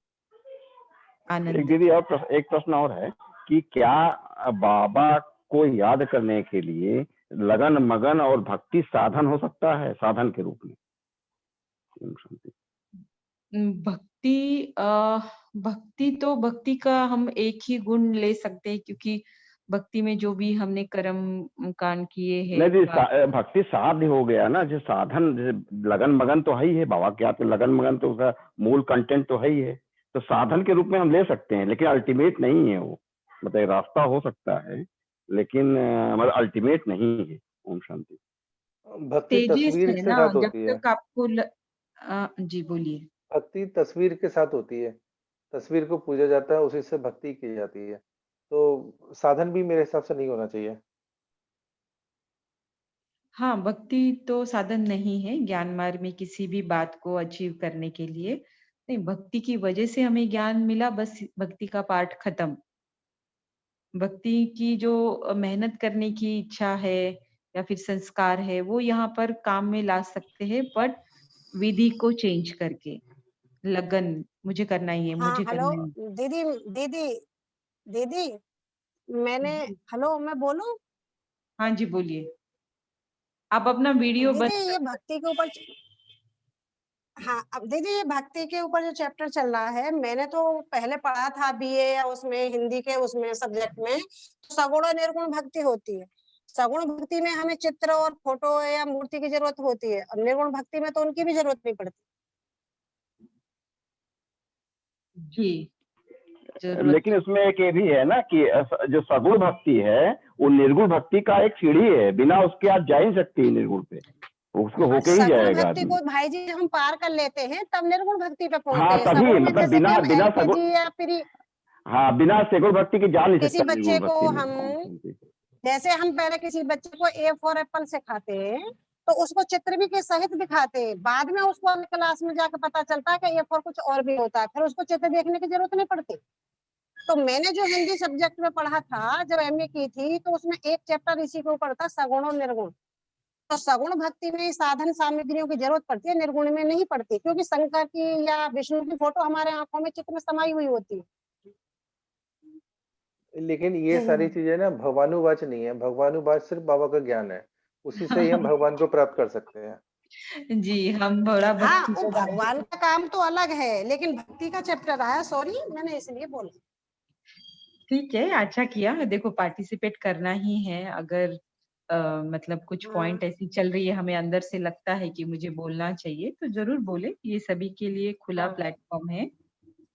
आनंद दीदी की। और एक प्रश्न और है कि क्या बाबा को याद करने के लिए लगन, मगन और भक्ति साधन हो सकता है, साधन के रूप में? ओम शांति। भक्ति भक्ति तो भक्ति का हम एक ही गुण ले सकते हैं, क्योंकि भक्ति में जो भी हमने कर्म कांड किए नहीं हैं जी, भक्ति साध्य हो गया ना, जो साधन, जैसे लगन मगन तो है ही है बाबा के हाथ में, लगन मगन तो उसका मूल कंटेंट तो है ही है, तो साधन के रूप में हम ले सकते हैं, लेकिन अल्टीमेट नहीं है वो। मतलब एक रास्ता हो सकता है, लेकिन मतलब अल्टीमेट नहीं है। ओम शांति। भक्ति तेजस तस्वीर है के ना, साथ जब होती है। तक आपको जी बोलिए। भक्ति तस्वीर के साथ होती है। तस्वीर को पूजा जाता है, उसी से भक्ति की जाती है। तो साधन भी मेरे हिसाब से नहीं होना चाहिए। हाँ, भक्ति तो साधन नहीं है ज्ञान मार्ग में किसी भी बात को अचीव करने के लिए। नहीं, भक्ति की वजह से हमें ज्ञान मिला, बस भक्ति का पार्ट खत्म। भक्ति की जो मेहनत करने की इच्छा है या फिर संस्कार है, वो यहाँ पर काम में ला सकते हैं, बट विधि को चेंज करके। लगन, मुझे करना ही है, हाँ मुझे हेलो करना ही है। दीदी दीदी दीदी मैंने जी। हेलो मैं बोलूं हाँ जी, बोलिए। आप अपना वीडियो दीदी बंद ये कर भक्ति के ऊपर हाँ अब दीदी ये भक्ति के ऊपर जो चैप्टर चल रहा है मैंने तो पहले पढ़ा था बीए या उसमें हिंदी के उसमें सब्जेक्ट में तो सगुण और निर्गुण भक्ति होती है। सगुण भक्ति में हमें चित्र और फोटो या मूर्ति की जरूरत होती है और निर्गुण भक्ति में तो उनकी भी जरूरत नहीं पड़ती। जी, जरूरत लेकिन उसमें एक ये भी है ना कि जो सगुण भक्ति है वो निर्गुण भक्ति का एक सीढ़ी है, बिना उसके आप जा ही नहीं सकती निर्गुण पे, उसको होके ही सगुण जाएगा भक्ति आदमी। को भाई जी हम पार कर लेते हैं तब निर्गुण भक्ति पे पहुंचते हाँ हैं। तभी, सगुण में मतलब जैसे कि बिना हम बिना सगुण, एलकेजी या फिर हाँ बिना सगुण भक्ति के जा नहीं किसी सकता बच्चे निर्गुण को भक्ति में। हम हाँ, समझी। जैसे हम पहले किसी बच्चे को ए फॉर एप्पल सिखाते हैं तो उसको चित्र भी के सहित दिखाते हैं, बाद में उसको अगली क्लास में जाकर पता चलता है कि ए फॉर कुछ और भी होता है, फिर उसको चित्र देखने की जरूरत नहीं पड़ती। तो मैंने जो हिंदी सब्जेक्ट में पढ़ा था जब एमए की थी तो उसमें एक चैप्टर इसी के ऊपर था, सगुण और निर्गुण। तो सगुण भक्ति में साधन सामग्रियों की जरूरत पड़ती है, निर्गुण में नहीं पड़ती, क्योंकि शंकर की या विष्णु की फोटो हमारे आंखों में चित्र में समाई हुई होती है। लेकिन ये सारी चीजें ना भगवानुवाच नहीं है, भगवानुवाच सिर्फ बाबा का ज्ञान है, उसी से ही हम भगवान को प्राप्त कर सकते हैं। जी, हम बड़ा हाँ भक्ति वो को भगवान का काम तो अलग है लेकिन भक्ति का चैप्टर आया, सॉरी मैंने इसलिए बोला। ठीक है, अच्छा किया। देखो, पार्टिसिपेट करना ही है। अगर मतलब कुछ हाँ पॉइंट ऐसी चल रही है, हमें अंदर से लगता है कि मुझे बोलना चाहिए, तो ज़रूर बोलें। ये सभी के लिए खुला हाँ प्लेटफ़ॉर्म है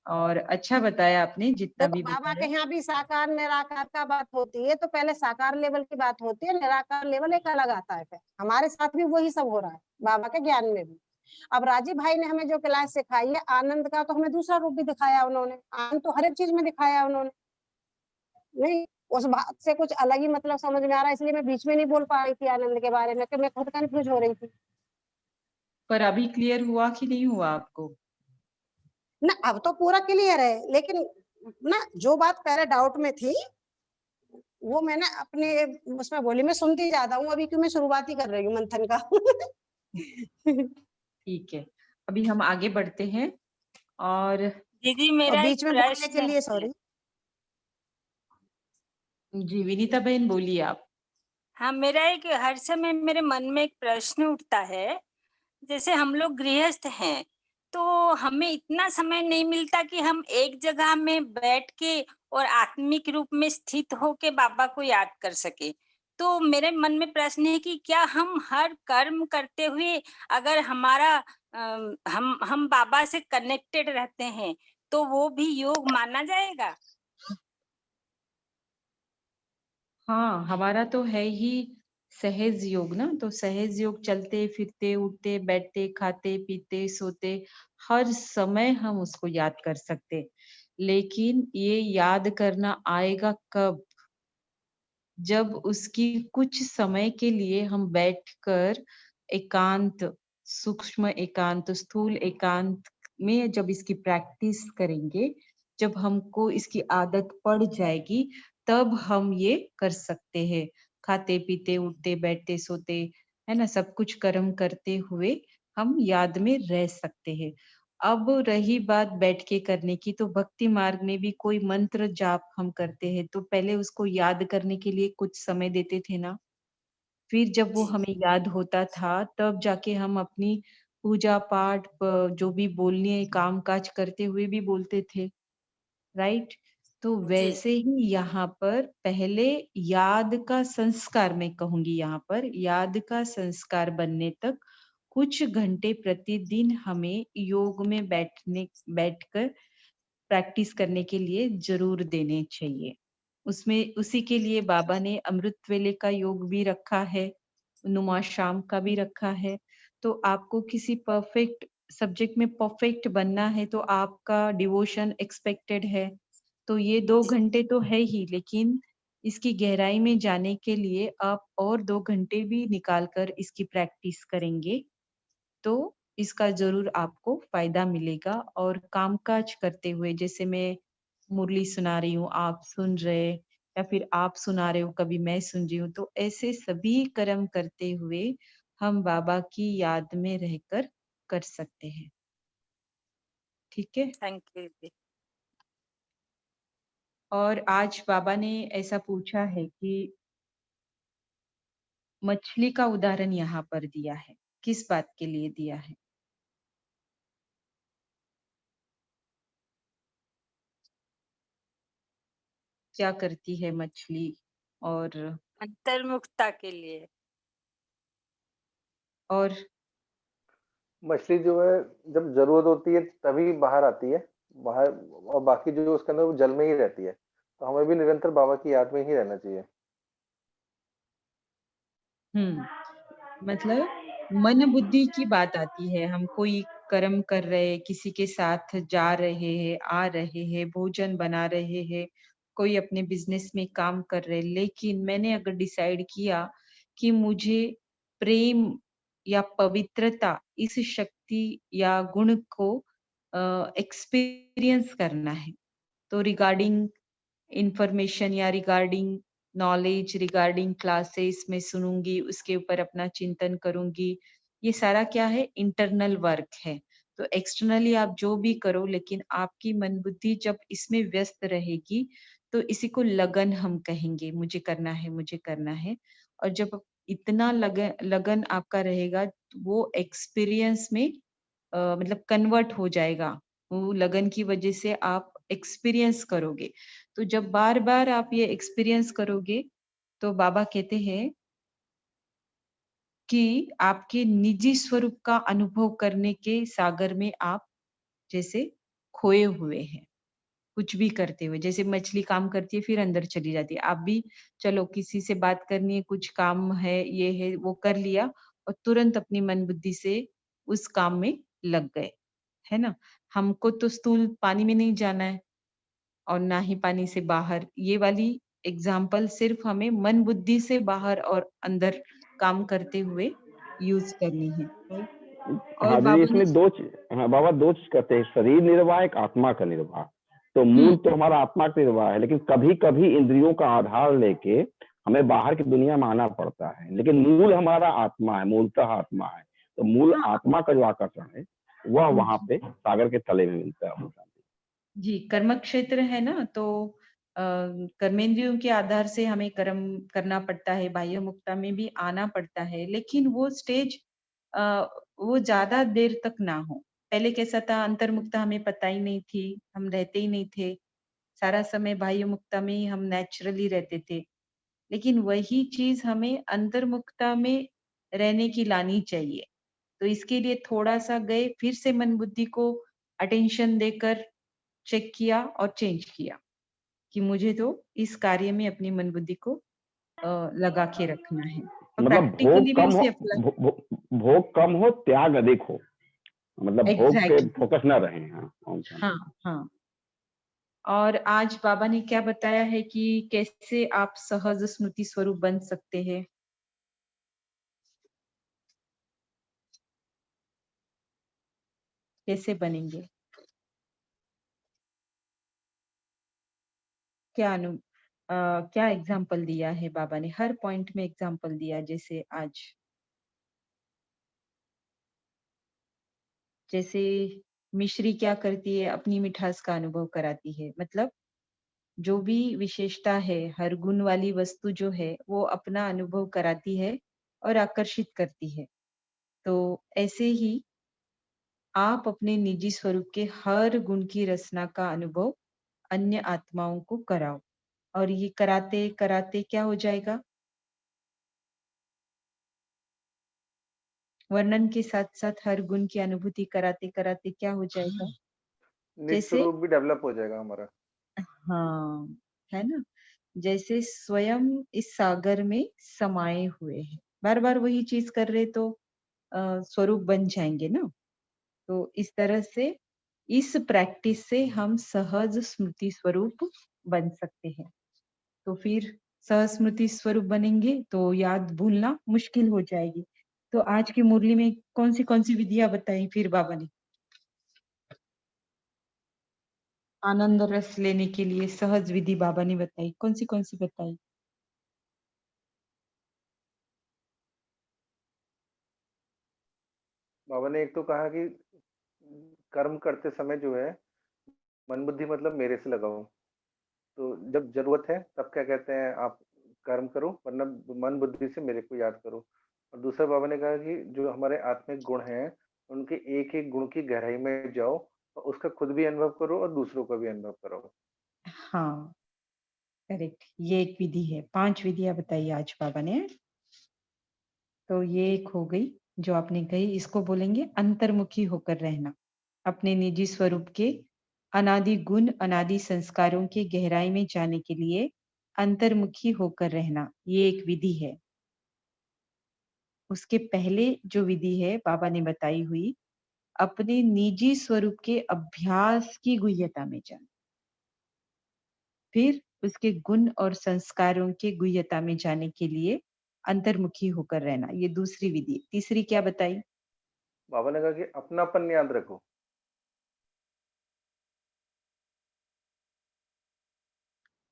और अच्छा बताया आपने, जितना देखो भी बाबा के बताया। यहाँ भी साकार निराकार का बात होती है, तो पहले साकार लेवल की बात होती है, निराकार लेवल एक अलग आता है। फिर हमारे साथ भी वही सब हो रहा है बाबा के ज्ञान में भी। अब राजीव भाई ने हमें जो क्लास सिखाई है आनंद का, तो हमें दूसरा रूप भी दिखाया उन्होंने। आनंद तो हर एक चीज में दिखाया उन्होंने। नहीं उस बात से कुछ अलग ही मतलब समझ में आ रहा है, इसलिए मैं बीच में नहीं बोल पा रही थी आनंद के बारे में, कि मैं खुद कंफ्यूज हो रही थी। पर अभी क्लियर हुआ कि नहीं हुआ आपको? ना अब तो पूरा क्लियर है, लेकिन ना जो बात पहले डाउट में थी वो मैंने अपने उसमें बोली, मैं सुनती ज्यादा हूँ अभी, क्यों मैं शुरुआत ही कर रही हूँ मंथन का। ठीक है, अभी हम आगे बढ़ते हैं और दीदी और मेरा एक बीच में बोलने के प्रश्न लिए है। सॉरी। जी, विनीता बहन बोलिए आप। हाँ, मेरा एक हर समय मेरे मन में एक प्रश्न उठता है, जैसे हम लोग गृहस्थ हैं, तो हमें इतना समय नहीं मिलता कि हम एक जगह में बैठ के और आत्मिक रूप में स्थित होके बाबा को याद कर सके। तो मेरे मन में प्रश्न है कि क्या हम हर कर्म करते हुए अगर हमारा हम बाबा से कनेक्टेड रहते हैं, तो वो भी योग माना जाएगा? हाँ, हमारा तो है ही सहज योग ना, तो सहज योग चलते फिरते उठते बैठते खाते पीते सोते हर समय हम उसको याद कर सकते। लेकिन ये याद करना आएगा कब? जब उसकी कुछ समय के लिए हम बैठकर एकांत, सूक्ष्म एकांत, स्थूल एकांत में जब इसकी प्रैक्टिस करेंगे, जब हमको इसकी आदत पड़ जाएगी, तब हम ये कर सकते हैं। खाते-पीते, उठते-बैठते, सोते, है ना? सब कुछ कर्म करते हुए हम याद में रह सकते हैं। अब रही बात बैठ के करने की, तो भक्ति मार्ग में भी कोई मंत्र जाप हम करते हैं, तो पहले उसको याद करने के लिए कुछ समय देते थे ना? फिर जब वो जी हमें याद होता था, तब जाके हम अपनी पूजा-पाठ जो भी बोलने काम-काज करते हुए भी बोलते थे, राइट? तो जी। वैसे ही यहाँ पर पहले याद का संस्कार, मैं कहूँगी यहाँ पर, याद का संस्कार बनने तक कुछ घंटे प्रतिदिन हमें योग में बैठकर प्रैक्टिस करने के लिए ज़रूर देने चाहिए। उसमें उसी के लिए बाबा ने अमृत वेले का योग भी रखा है, नुमा शाम का भी रखा है। तो आपको किसी परफेक्ट सब्जेक्ट में परफेक्ट बनना है, तो आपका डिवोशन एक्सपेक्टेड है। तो ये 2 घंटे तो है ही, लेकिन इसकी गहराई में जाने के लिए आप और 2 घंटे भी निकाल कर इसकी प्रैक्टिस करेंगे, तो इसका जरूर आपको फायदा मिलेगा। और कामकाज करते हुए, जैसे मैं मुरली सुना रही हूँ, आप सुन रहे, या फिर आप सुना रहे हो, कभी मैं सुन रही हूँ, तो ऐसे सभी कर्म करते हुए हम बाबा की याद में रहकर कर सकते हैं। ठीक है। थैंक यू जी। और आज बाबा ने ऐसा पूछा है कि मछली का उदाहरण यहाँ पर दिया है, किस बात के लिए दिया है? क्या करती है मछली? और अंतर्मुखता के लिए। और मछली जो है जब जरूरत होती है तभी बाहर आती है, बाहर, और बाकी जो उसके अंदर वो जल में ही रहती है। तो हमें भी निरंतर बाबा की याद में ही रहना चाहिए। मतलब मन बुद्धि की बात आती है। हम कोई कर्म कर रहे, किसी के साथ जा रहे हैं, आ रहे हैं, भोजन बना रहे हैं, कोई अपने बिजनेस में काम कर रहे, लेकिन मैंने अगर डिसाइड किया कि मुझे प्रेम या पवित्रता, इस शक्ति या गुण को एक्सपीरियंस करना है, तो रिगार्डिंग इंफॉर्मेशन या रिगार्डिंग नॉलेज, रिगार्डिंग क्लासेस में सुनूंगी, उसके ऊपर अपना चिंतन करूंगी। ये सारा क्या है? इंटरनल वर्क है। तो एक्सटर्नली आप जो भी करो, लेकिन आपकी मन बुद्धि जब इसमें व्यस्त रहेगी, तो इसी को लगन हम कहेंगे। मुझे करना है, मुझे करना है। और जब इतना लगन लगन आपका रहेगा, तो वो एक्सपीरियंस में मतलब कन्वर्ट हो जाएगा। वो लगन की वजह से आप एक्सपीरियंस करोगे। तो जब बार-बार आप ये एक्सपीरियंस करोगे, तो बाबा कहते हैं कि आपके निजी स्वरूप का अनुभव करने के सागर में आप जैसे खोए हुए हैं, कुछ भी करते हुए। जैसे मछली काम करती है, फिर अंदर चली जाती है। आप भी चलो किसी से बात करनी है, कुछ काम है, ये है, वो कर लिया और तुरंत अपनी मन बुद्धि से उस काम में लग गए, है ना? हमको तो स्थूल पानी में नहीं जाना है और ना ही पानी से बाहर। ये वाली एग्जाम्पल सिर्फ हमें मन बुद्धि से बाहर और अंदर काम करते हुए यूज करनी है, राइट? और हाँ दीदी, बाबा ने इसमें दो चीज, हाँ बाबा दो चीज कहते हैं, शरीर निर्वाह, एक आत्मा का निर्वाह। तो मूल तो हमारा आत्मा का निर्वाह है, लेकिन कभी कभी इंद्रियों का आधार लेके हमें बाहर की दुनिया में आना पड़ता है, लेकिन मूल हमारा आत्मा है, मूलतः आत्मा है। तो मूल हाँ, आत्मा का जो आकर्षण है वह वहां जी पे सागर के तले में मिलता है। जी, कर्म क्षेत्र है ना, तो कर्मेंद्रियों के आधार से हमें कर्म करना पड़ता है, बाह्य मुक्ता में भी आना पड़ता है, लेकिन वो स्टेज वो ज्यादा देर तक ना हो। पहले कैसा था, अंतर्मुक्ता हमें पता ही नहीं थी, हम रहते ही नहीं थे, सारा समय बाह्य मुक्ता में ही हम नेचुरली रहते थे। लेकिन वही चीज हमें अंतर्मुक्ता में रहने की लानी चाहिए। तो इसके लिए थोड़ा सा गए, फिर से मन बुद्धि को अटेंशन देकर चेक किया और चेंज किया कि मुझे तो इस कार्य में अपनी मन बुद्धि को लगा के रखना है। और मतलब प्रैक्टिकली भी उसे अप्लाई। भोग कम हो, त्याग अधिक हो, मतलब भोग पे एग्जैक्टली। फोकस ना रहे। हाँ हाँ, हाँ। और आज बाबा ने क्या बताया है कि कैसे आप सहज स्मृति स्वरूप बन सकते हैं। कैसे बनेंगे? क्या एग्जाम्पल दिया है बाबा ने? हर पॉइंट में एग्जाम्पल दिया। जैसे आज, जैसे मिश्री क्या करती है, अपनी मिठास का अनुभव कराती है। मतलब जो भी विशेषता है, हर गुण वाली वस्तु जो है, वो अपना अनुभव कराती है और आकर्षित करती है। तो ऐसे ही आप अपने निजी स्वरूप के हर गुण की रचना का अनुभव अन्य आत्माओं को कराओ। और ये कराते कराते क्या हो जाएगा? वर्णन के साथ साथ हर गुण की अनुभूति कराते कराते क्या हो जाएगा? निज जैसे, स्वरूप भी डेवलप हो जाएगा हमारा। हाँ, है ना? जैसे स्वयं इस सागर में समाये हुए हैं। बार बार वही चीज कर रहे तो स्वरूप बन जाएंगे ना। तो इस तरह से, इस प्रैक्टिस से हम सहज स्मृति स्वरूप बन सकते हैं। तो फिर सहज स्मृति स्वरूप बनेंगे तो याद भूलना मुश्किल हो जाएगी। तो आज की मुरली में कौन सी विधियां बताई फिर बाबा ने? आनंद रस लेने के लिए सहज विधि बाबा ने बताई, कौन सी बताई? बाबा ने एक तो कहा कि कर्म करते समय जो है मन बुद्धि मतलब मेरे से लगाओ। तो जब जरूरत है तब क्या कहते हैं, आप कर्म करो, वरना मन बुद्धि से मेरे को याद करो। और दूसरा बाबा ने कहा कि जो हमारे आत्मिक गुण हैं उनके एक एक गुण की गहराई में जाओ और उसका खुद भी अनुभव करो और दूसरों का भी अनुभव करो। हाँ, करेक्ट। ये एक विधि है। 5 विधियां बताई आज बाबा ने। तो ये एक हो गई जो आपने कही, इसको बोलेंगे अंतर्मुखी होकर रहना। अपने निजी स्वरूप के अनादि गुण, अनादि संस्कारों के गहराई में जाने के लिए अंतर्मुखी होकर रहना, ये एक विधि है। उसके पहले जो विधि है बाबा ने बताई हुई, अपने निजी स्वरूप के अभ्यास की गुह्यता में जाना। फिर उसके गुण और संस्कारों के गुह्यता में जाने के लिए अंतर्मुखी होकर रहना, ये दूसरी विधि। तीसरी क्या बताई? बाबा ने कहा कि अपनापन याद रखो।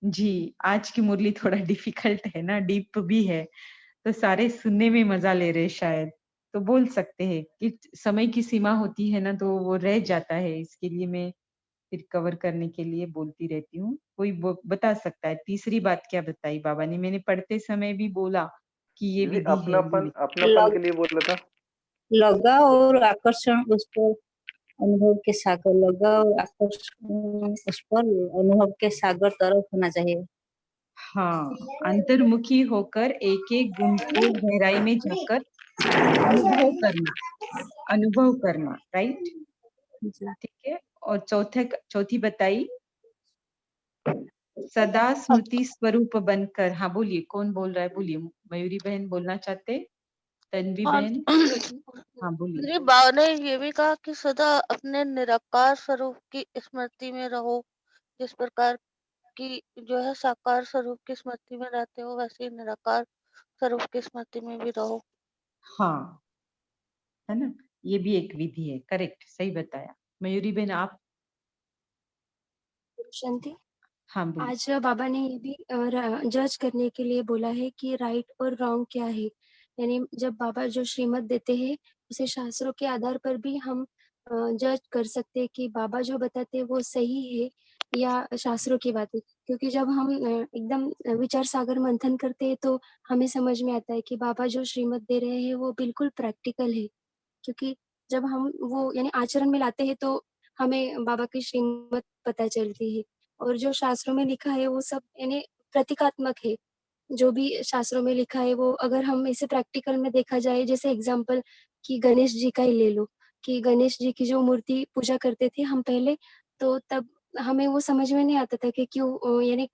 जी, आज की मुरली थोड़ा डिफिकल्ट है ना, डीप भी है, तो सारे सुनने में मजा ले रहे शायद। तो बोल सकते हैं कि समय की सीमा होती है ना, तो वो रह जाता है। इसके लिए मैं फिर कवर करने के लिए बोलती रहती हूँ। कोई बता सकता है तीसरी बात क्या बताई बाबा ने? मैंने पढ़ते समय भी बोला कि ये दीदी विधि है, ये अपनापन, विधि। अपनापन के लिए बोला था। लगाव और आकर्षण उस पर अनुभव के सागर, लगाव और आकर्षण उस पर अनुभव के सागर तरफ होना चाहिए। हाँ, अंतर्मुखी होकर एक एक गुण को गहराई में जाकर अनुभव करना, अनुभव करना, राइट? ठीक है। और चौथी बताई, सदा स्मृति स्वरूप बनकर। हाँ बोलिए, कौन बोल रहा है? बोलिए, मयूरी बहन बोलना चाहते, तन्वी और बहन। हाँ बोलिए। मेरे बाबा ने ये भी कहा कि सदा अपने निराकार स्वरूप की स्मृति में रहो। जिस प्रकार की जो है साकार स्वरूप की स्मृति में रहते हो, वैसे ही निराकार स्वरूप की स्मृति में भी रहो। हाँ, है ना, ये भी एक विधि है। करेक्ट, सही बताया। मयूरी बहन आप। शांति। हाँ बोलिए। आज बाबा ने ये भी जज करने के लिए बोला है कि राइट और रॉन्ग क्या है। यानी जब बाबा जो श्रीमत देते हैं उसे शास्त्रों के आधार पर भी हम जज कर सकते हैं कि बाबा जो बताते हैं वो सही है या शास्त्रों की बातें। क्योंकि जब हम एकदम विचार सागर मंथन करते हैं तो हमें समझ में आता है कि बाबा जो श्रीमत दे रहे हैं वो बिल्कुल प्रैक्टिकल है। क्योंकि जब हम वो यानी आचरण में लाते हैं तो हमें बाबा की श्रीमत पता चलती है। और जो शास्त्रों में लिखा है वो सब यानी प्रतीकात्मक है। जो भी शास्त्रों में लिखा है वो अगर हम इसे प्रैक्टिकल में देखा जाए, जैसे एग्जाम्पल कि गणेश जी का ही ले लो, कि गणेश जी की जो मूर्ति पूजा करते थे हम पहले, तो तब हमें वो समझ में नहीं आता था कि क्यों यानी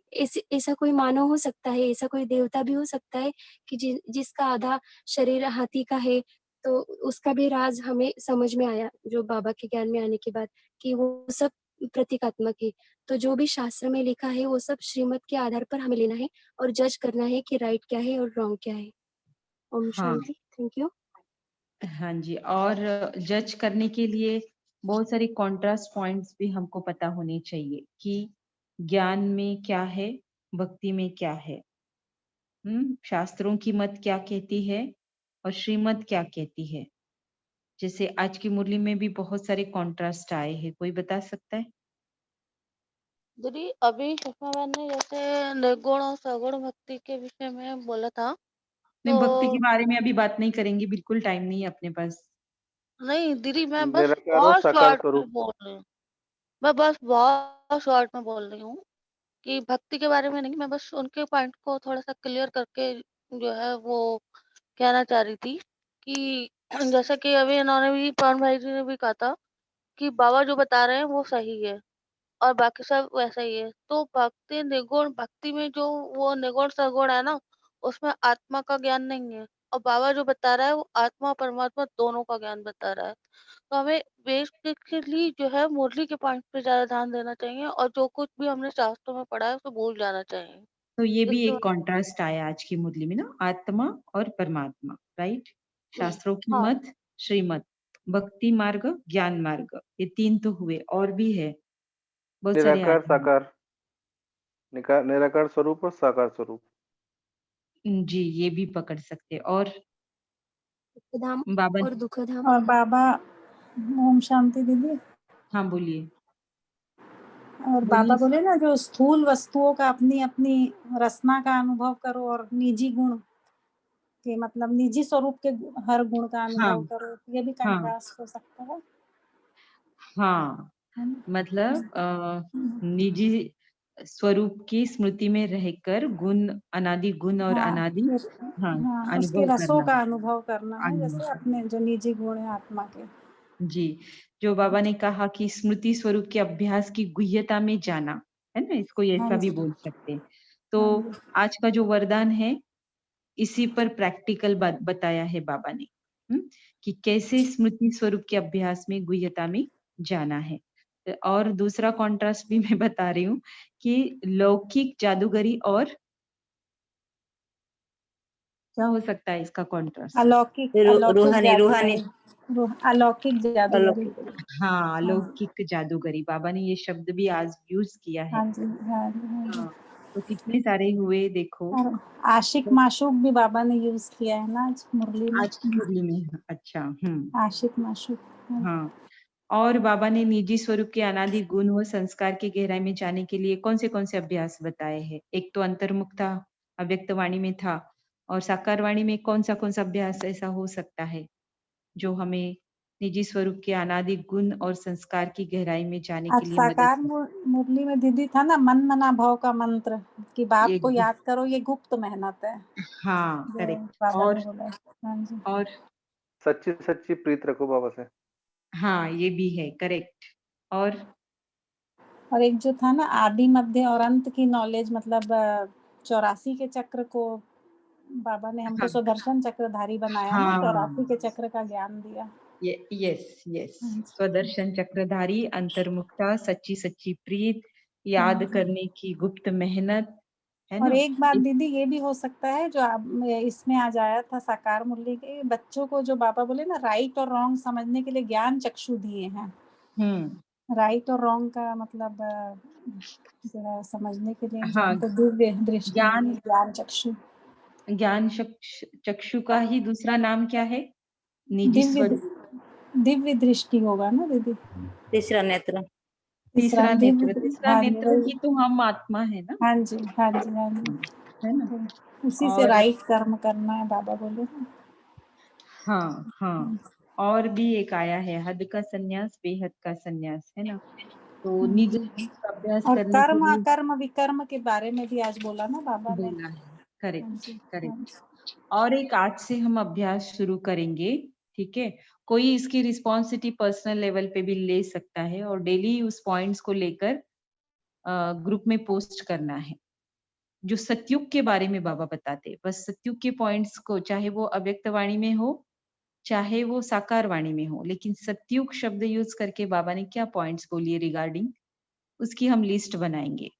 ऐसा कोई मानव हो सकता है, ऐसा कोई देवता भी हो सकता है कि जिसका आधा शरीर हाथी का है। तो उसका भी राज हमें समझ में आया जो बाबा के ज्ञान में आने के बाद, कि वो सब प्रतीकात्मक है। तो जो भी शास्त्र में लिखा है वो सब श्रीमत के आधार पर हमें लेना है और जज करना है कि राइट क्या है और रॉन्ग क्या है। ओम हाँ, शांति। Thank you. हाँ जी। और जज करने के लिए बहुत सारे कॉन्ट्रास्ट पॉइंट्स भी हमको पता होने चाहिए कि ज्ञान में क्या है, भक्ति में क्या है। शास्त्रों की मत क्या कहती है और श्रीमत क्या कहती है। जैसे आज की मुरली में भी बहुत सारे कॉन्ट्रास्ट आए हैं, कोई बता सकता है? दीदी अभी सुषमा बहन ने जैसे निर्गुण और सगुण भक्ति के विषय में बोला था, नहीं, भक्ति के तो बारे में अभी बात नहीं करेंगे, बिल्कुल टाइम नहीं है अपने पास। नहीं दीदी मैं बस निराकार और बहुत साकार शॉर्ट में स्वरूप। बोल रही हूँ। मैं बस बहुत शॉर्ट में बोल रही हूँ कि भक्ति के बारे में नहीं, मैं बस उनके पॉइंट को थोड़ा सा क्लियर करके जो है वो कहना चाह रही थी कि जैसा कि अभी इन्होंने भी, पवन भाई जी ने भी कहा था कि बाबा जो बता रहे हैं वो सही है और बाकी सब वैसा ही है। तो भक्ति निर्गुण भक्ति में जो वो निर्गुण सगुण है ना, उसमें आत्मा का ज्ञान नहीं है। और बाबा जो बता रहा है वो आत्मा परमात्मा दोनों का ज्ञान बता रहा है। तो हमें बेसिकली जो है मुरली के पॉइंट पे ज्यादा ध्यान देना चाहिए और जो कुछ भी हमने शास्त्रों में पढ़ा है उसे भूल जाना चाहिए। तो ये भी इसके एक कॉन्ट्रास्ट आया आज की मुरली में ना, आत्मा और परमात्मा, राइट? शास्त्रों की हाँ। मत, श्रीमत, भक्ति मार्ग, ज्ञान मार्ग, ये 3 तो हुए, और भी है, बहुत सारे निराकार आते हैं। साकार, निराकार स्वरूप और साकार स्वरूप। जी, ये भी पकड़ सकते। और धाम बाबा, और दुख धाम। और बाबा, ओम शांति दीदी। हाँ बोलिए। और बाबा बोले ना जो स्थूल वस्तुओं का अपनी अपनी रचना का अनुभव करो और निजी गुण के मतलब निजी स्वरूप के हर गुण का अनुभव करो, ये भी कंट्रास्ट हो सकता है। हाँ, है ना? मतलब निजी स्वरूप की स्मृति में रहकर गुण, अनादि गुण और हाँ, अनादि हाँ, उसके अनुभव रसों करना, का अनुभव करना है, अनुभव जैसे अपने जो निजी गुण है आत्मा के। जी, जो बाबा ने कहा कि स्मृति स्वरूप के अभ्यास की गुह्यता में जाना, है ना, इसको ऐसा हाँ भी जी, बोल सकते हैं। तो हाँ जी। आज का जो वरदान है, इसी पर प्रैक्टिकल बताया है बाबा ने, कि कैसे स्मृति स्वरूप के अभ्यास में गुह्यता में जाना है। और दूसरा कॉन्ट्रास्ट भी मैं बता रही हूँ कि लौकिक जादूगरी और क्या हो सकता है इसका कॉन्ट्रास्ट? अलौकिक रूहानी रूहानी अलौकिक जादूगरी। अलौकिक। हाँ, अलौकिक जादूगरी, बाबा ने ये शब्द भी आज यूज किया है। हाँ जी, हाँ जी, हाँ जी। हाँ, तो कितने सारे हुए देखो। और आशिक माशूक भी बाबा ने यूज किया है ना आज मुरली में। आज की मुरली में, अच्छा, आशिक माशूक। हाँ। और बाबा ने निजी स्वरूप के अनादि गुण व संस्कार की गहराई में जाने के लिए कौन से अभ्यास बताए हैं? एक तो अंतर्मुख था, अव्यक्त वाणी में था, और साकार वाणी में कौन सा अभ्यास ऐसा हो सकता है जो हमें निजी स्वरूप के अनादि गुण और संस्कार की गहराई में जाने आज के लिए मदद साकार मुरली में दीदी था ना, मन मना भाव का मंत्र कि बाप ये को याद करो, ये गुप्त मेहनत है। हाँ, जो करेक्ट। बाबा ने बोला। हाँ जी। और सच्ची सच्ची प्रीत रखो बाबा से। हाँ, ये भी है, करेक्ट। और एक जो था ना आदि मध्य और अंत की नॉलेज, मतलब 84 के चक्र को बाबा ने हमको हाँ, सुदर्शन चक्रधारी बनाया ना, 84 के चक्र का ज्ञान दिया। यस, स्वदर्शन चक्रधारी, अंतर्मुखता, सच्ची प्रीत, याद करने की गुप्त मेहनत, है और ना? एक बात दीदी ये भी हो सकता है जो आप इसमें आज आया था साकार मुरली के, बच्चों को जो बाबा बोले ना राइट और रॉन्ग समझने के लिए ज्ञान चक्षु दिए हैं। राइट और रॉन्ग का मतलब जो है समझने के लिए जो हाँ, हमको दिव्य दृष्टि ज्ञान मिली, ज्ञान चक्षु। ज्ञान चक्षु का ही दूसरा नाम क्या है? निजी स्वरूप। दिव्य दृष्टि होगा ना दीदी। तीसरा नेत्र। तीसरा दिव्य नेत्र ही तो हम आत्मा है ना। हाँ जी, हाँ जी, हाँ जी। है ना? तो उसी से और राइट कर्म करना है बाबा बोले ना। हाँ, और भी एक आया है, हद का संन्यास, बेहद का संन्यास, है ना? तो निज का अभ्यास और करने के कर्म लिए अकर्म विकर्म के बारे में भी आज बोला ना बाबा ने। बोला है, हाँ करेक्ट जी, करेक्ट। और एक आज से हम अभ्यास शुरू करेंगे, ठीक है? कोई इसकी रिस्पॉन्सिबिलिटी पर्सनल लेवल पे भी ले सकता है, और डेली उस पॉइंट्स को लेकर ग्रुप में पोस्ट करना है। जो सतयुग के बारे में बाबा बताते हैं, बस सतयुग के पॉइंट्स को, चाहे वो अव्यक्त वाणी में हो, चाहे वो साकार वाणी में हो, लेकिन सतयुग शब्द यूज करके बाबा ने क्या पॉइंट्स बोलिए रिगार्डिंग, उसकी हम लिस्ट बनाएंगे।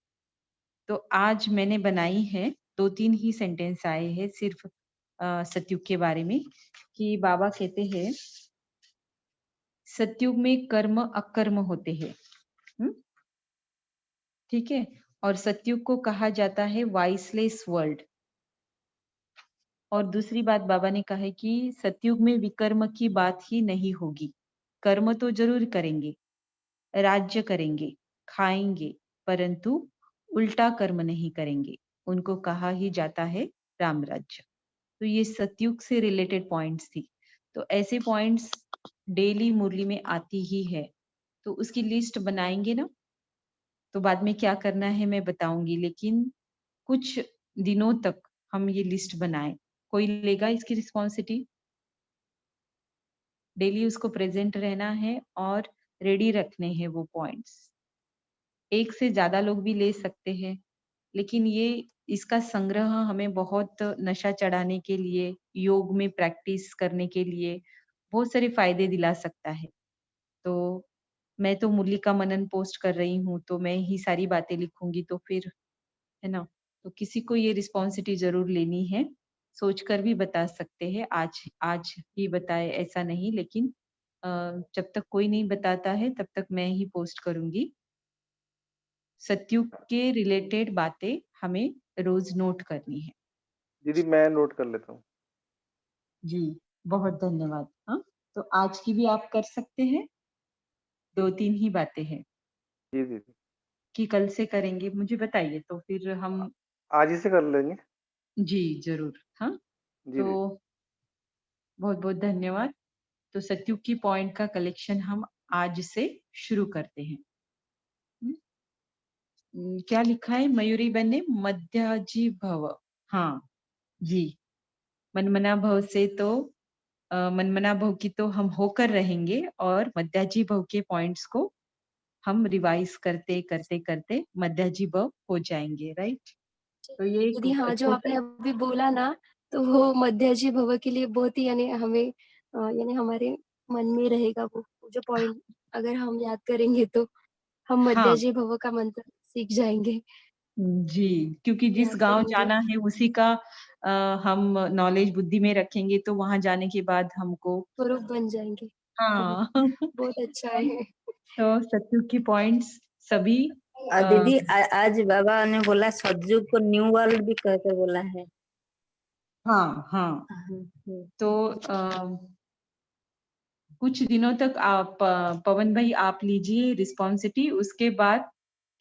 तो आज मैंने बनाई है, 2-3 ही सेंटेंस आए हैं सिर्फ सतयुग के बारे में, कि बाबा कहते हैं सतयुग में कर्म अकर्म होते हैं, ठीक है? और सतयुग को कहा जाता है वाइसलेस वर्ल्ड। और दूसरी बात बाबा ने कहा है कि सतयुग में विकर्म की बात ही नहीं होगी। कर्म तो जरूर करेंगे, राज्य करेंगे, खाएंगे, परंतु उल्टा कर्म नहीं करेंगे। उनको कहा ही जाता है राम राज्य। तो ये सतयुग से रिलेटेड पॉइंट्स थी। तो ऐसे पॉइंट्स डेली मुरली में आती ही है, तो उसकी लिस्ट बनाएंगे ना। तो बाद में क्या करना है मैं बताऊंगी, लेकिन कुछ दिनों तक हम ये लिस्ट बनाएं। कोई लेगा इसकी रिस्पॉन्सिबिलिटी? डेली उसको प्रेजेंट रहना है और रेडी रखने हैं वो पॉइंट्स। एक से ज्यादा लोग भी ले सकते हैं, लेकिन ये इसका संग्रह हमें बहुत नशा चढ़ाने के लिए, योग में प्रैक्टिस करने के लिए बहुत सारे फायदे दिला सकता है। तो मैं तो मुरली का मनन पोस्ट कर रही हूँ, तो मैं ही सारी बातें लिखूंगी, तो फिर, है ना? तो किसी को ये रिस्पॉन्सिबिलिटी जरूर लेनी है। सोचकर भी बता सकते हैं, आज आज ही बताए ऐसा नहीं, लेकिन जब तक कोई नहीं बताता है तब तक मैं ही पोस्ट करूंगी। सतयुग के रिलेटेड बातें हमें रोज नोट करनी है। दीदी मैं नोट कर लेता हूँ। जी, बहुत धन्यवाद। हाँ, तो आज की भी आप कर सकते हैं, 2-3 ही बातें हैं जी दीदी, कि कल से करेंगे, मुझे बताइए तो फिर हम। आज ही से कर लेंगे। जी, ज़रूर। हाँ, जी दीदी। तो बहुत-बहुत धन्यवाद। तो सतयुग की पॉइंट का कलेक्शन हम आज से शुरू करते हैं। हुँ, क्या लिखा है मयूरी बहन ने? मध्याजी भव। हाँ, जी। मनमना भव से तो मनमना भव की तो हम होकर रहेंगे और मध्याजी भव के पॉइंट्स को हम रिवाइज करते मध्याजी भव हो जाएंगे, राइट? तो ये एक दीदी हाँ, जो आपने टोटल। अभी बोला ना, तो वो मध्याजी भव के लिए बहुत ही यानी हमें यानी हमारे मन में रहेगा वो जो पॉइंट, अगर हम याद करेंगे तो हम हाँ, मध्याजी भव का मंत्र सीख जाएँगे, जी, क्योंकि जिस याद गाँव करेंगे। जाना है उसी का हम नॉलेज बुद्धि में रखेंगे तो वहाँ जाने के बाद हमको। स्वरूप बन जाएँगे। हाँ। बहुत अच्छा है। तो सत्युग की पॉइंट्स सभी। और अ, दीदी आज बाबा ने बोला सतयुग को न्यू वर्ल्ड भी कहकर बोला है। हाँ, हाँ। तो कुछ दिनों तक आप पवन भाई आप लीजिए रिस्पॉन्सिबिलिटी, उसके बाद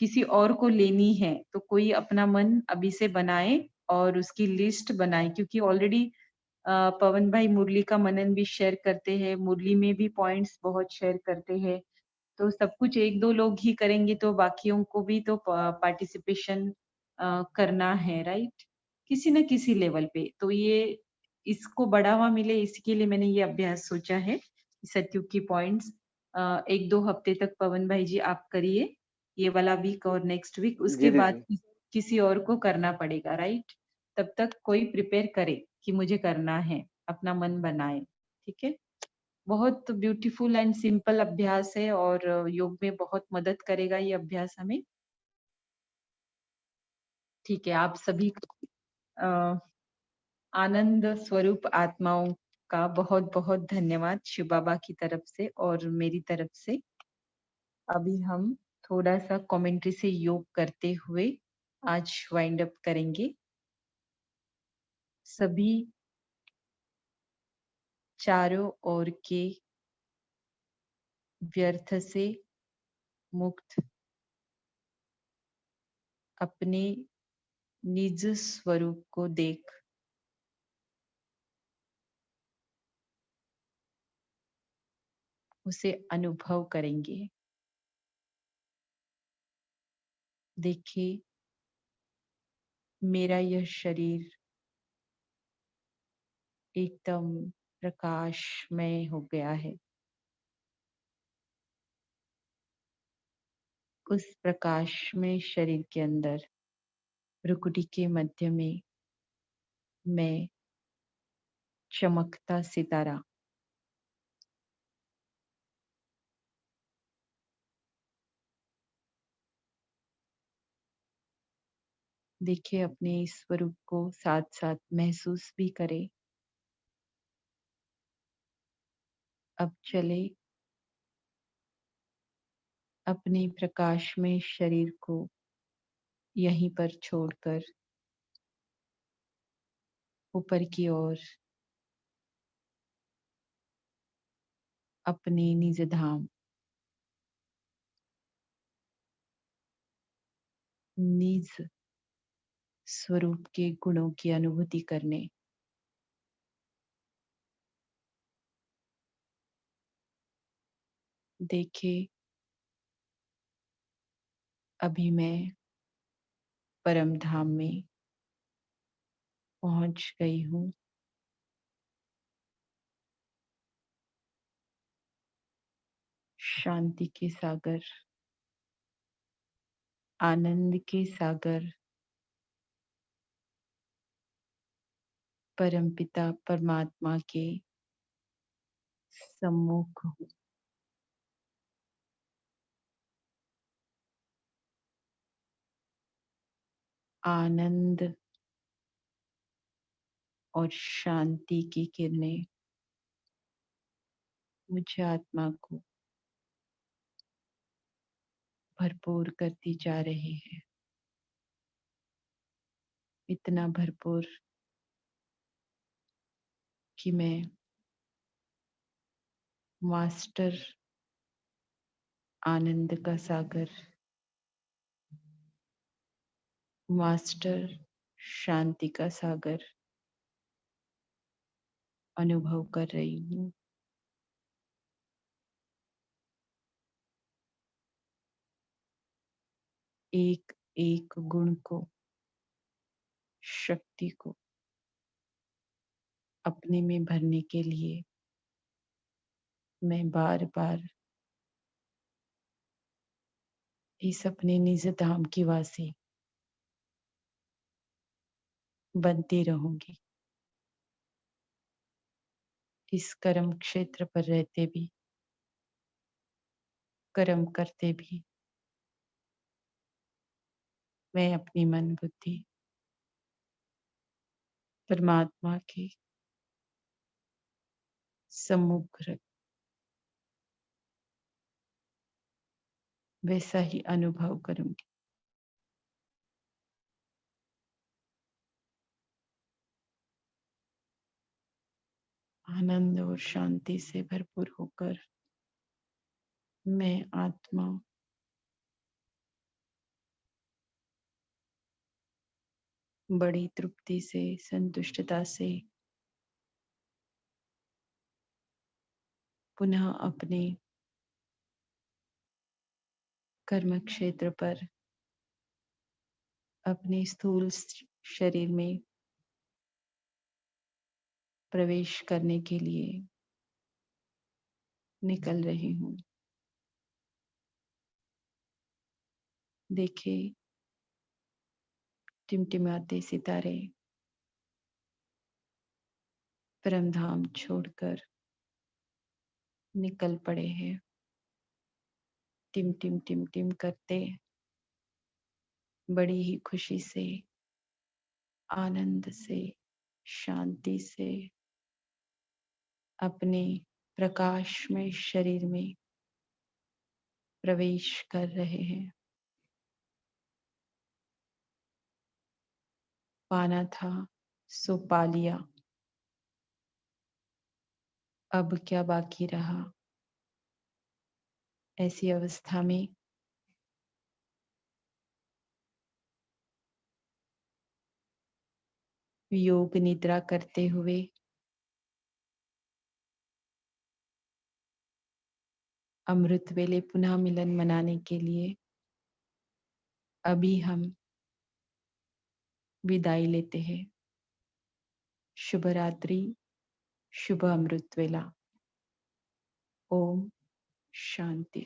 किसी और को लेनी है तो कोई अपना मन अभी से बनाए और उसकी लिस्ट बनाए, क्योंकि ऑलरेडी पवन भाई मुरली का मनन भी शेयर करते हैं, मुरली में भी पॉइंट्स बहुत शेयर करते हैं। तो सब कुछ 1-2 लोग ही करेंगे तो बाकियों को भी तो पार्टिसिपेशन करना है, राइट? किसी न किसी लेवल पे। तो ये इसको बढ़ावा मिले इसके लिए मैंने ये अभ्यास सोचा है। सतयुग की पॉइंट्स 1-2 हफ्ते तक पवन भाई जी आप करिए, ये वाला वीक और नेक्स्ट वीक, जी उसके बाद दीदी। किसी और को करना पड़ेगा, राइट? तब तक कोई प्रिपेयर करे कि मुझे करना है, अपना मन बनाए, ठीक है? बहुत ब्यूटीफुल एंड सिंपल अभ्यास है और योग में बहुत मदद करेगा ये अभ्यास हमें। ठीक है, आप सभी अ, आनंद स्वरूप आत्माओं का बहुत-बहुत धन्यवाद शिव बाबा की तरफ से और मेरी तरफ से। अभी हम थोड़ा-सा कमेंट्री से योग करते हुए आज वाइंड अप करेंगे। सभी चारों ओर के व्यर्थ से मुक्त अपने निज स्वरूप को देख उसे अनुभव करेंगे। देखिए, मेरा यह शरीर एकदम प्रकाशमय हो गया है। उस प्रकाशमय शरीर के अंदर भ्रुकुटी के मध्य में मैं चमकता सितारा देखिए, अपने इस स्वरूप को साथ-साथ महसूस भी करें। अब चले अपने प्रकाशमय शरीर को यहीं पर छोड़कर ऊपर की ओर अपने निज धाम, निज स्वरूप के गुणों की अनुभूति करने। देखिए, अभी मैं परम धाम में पहुंच गई हूँ। शांति के सागर, आनंद के सागर, परमपिता परमात्मा के सम्मुख हूँ। आनंद और शांति की किरणें मुझे आत्मा को भरपूर करती जा रही है। इतना भरपूर कि मैं मास्टर आनंद का सागर, मास्टर शांति का सागर अनुभव कर रही हूँ। एक एक गुण को, शक्ति को अपने में भरने के लिए मैं बार बार इस अपने निज धाम की वासी बनती रहूंगी। इस कर्म क्षेत्र पर रहते भी, कर्म करते भी मैं अपनी मन बुद्धि परमात्मा के सम्मुख रख वैसा ही अनुभव करूंगी। आनंद और शांति से भरपूर होकर मैं आत्मा बड़ी तृप्ति से, संतुष्टता से पुनः अपने कर्म क्षेत्र पर, अपने स्थूल शरीर में प्रवेश करने के लिए निकल रही हूँ। देखे टिमटिमाते सितारे परमधाम छोड़कर निकल पड़े हैं। टिम टिम टिम टिम करते बड़ी ही खुशी से, आनंद से, शांति से अपने प्रकाशमय शरीर में प्रवेश कर रहे हैं। पाना था सो पा लिया, अब क्या बाकी रहा। ऐसी अवस्था में योग निद्रा करते हुए अमृत वेले पुनः मिलन मनाने के लिए अभी हम विदाई लेते हैं। शुभ रात्रि, शुभ अमृत वेला। ओम शांति।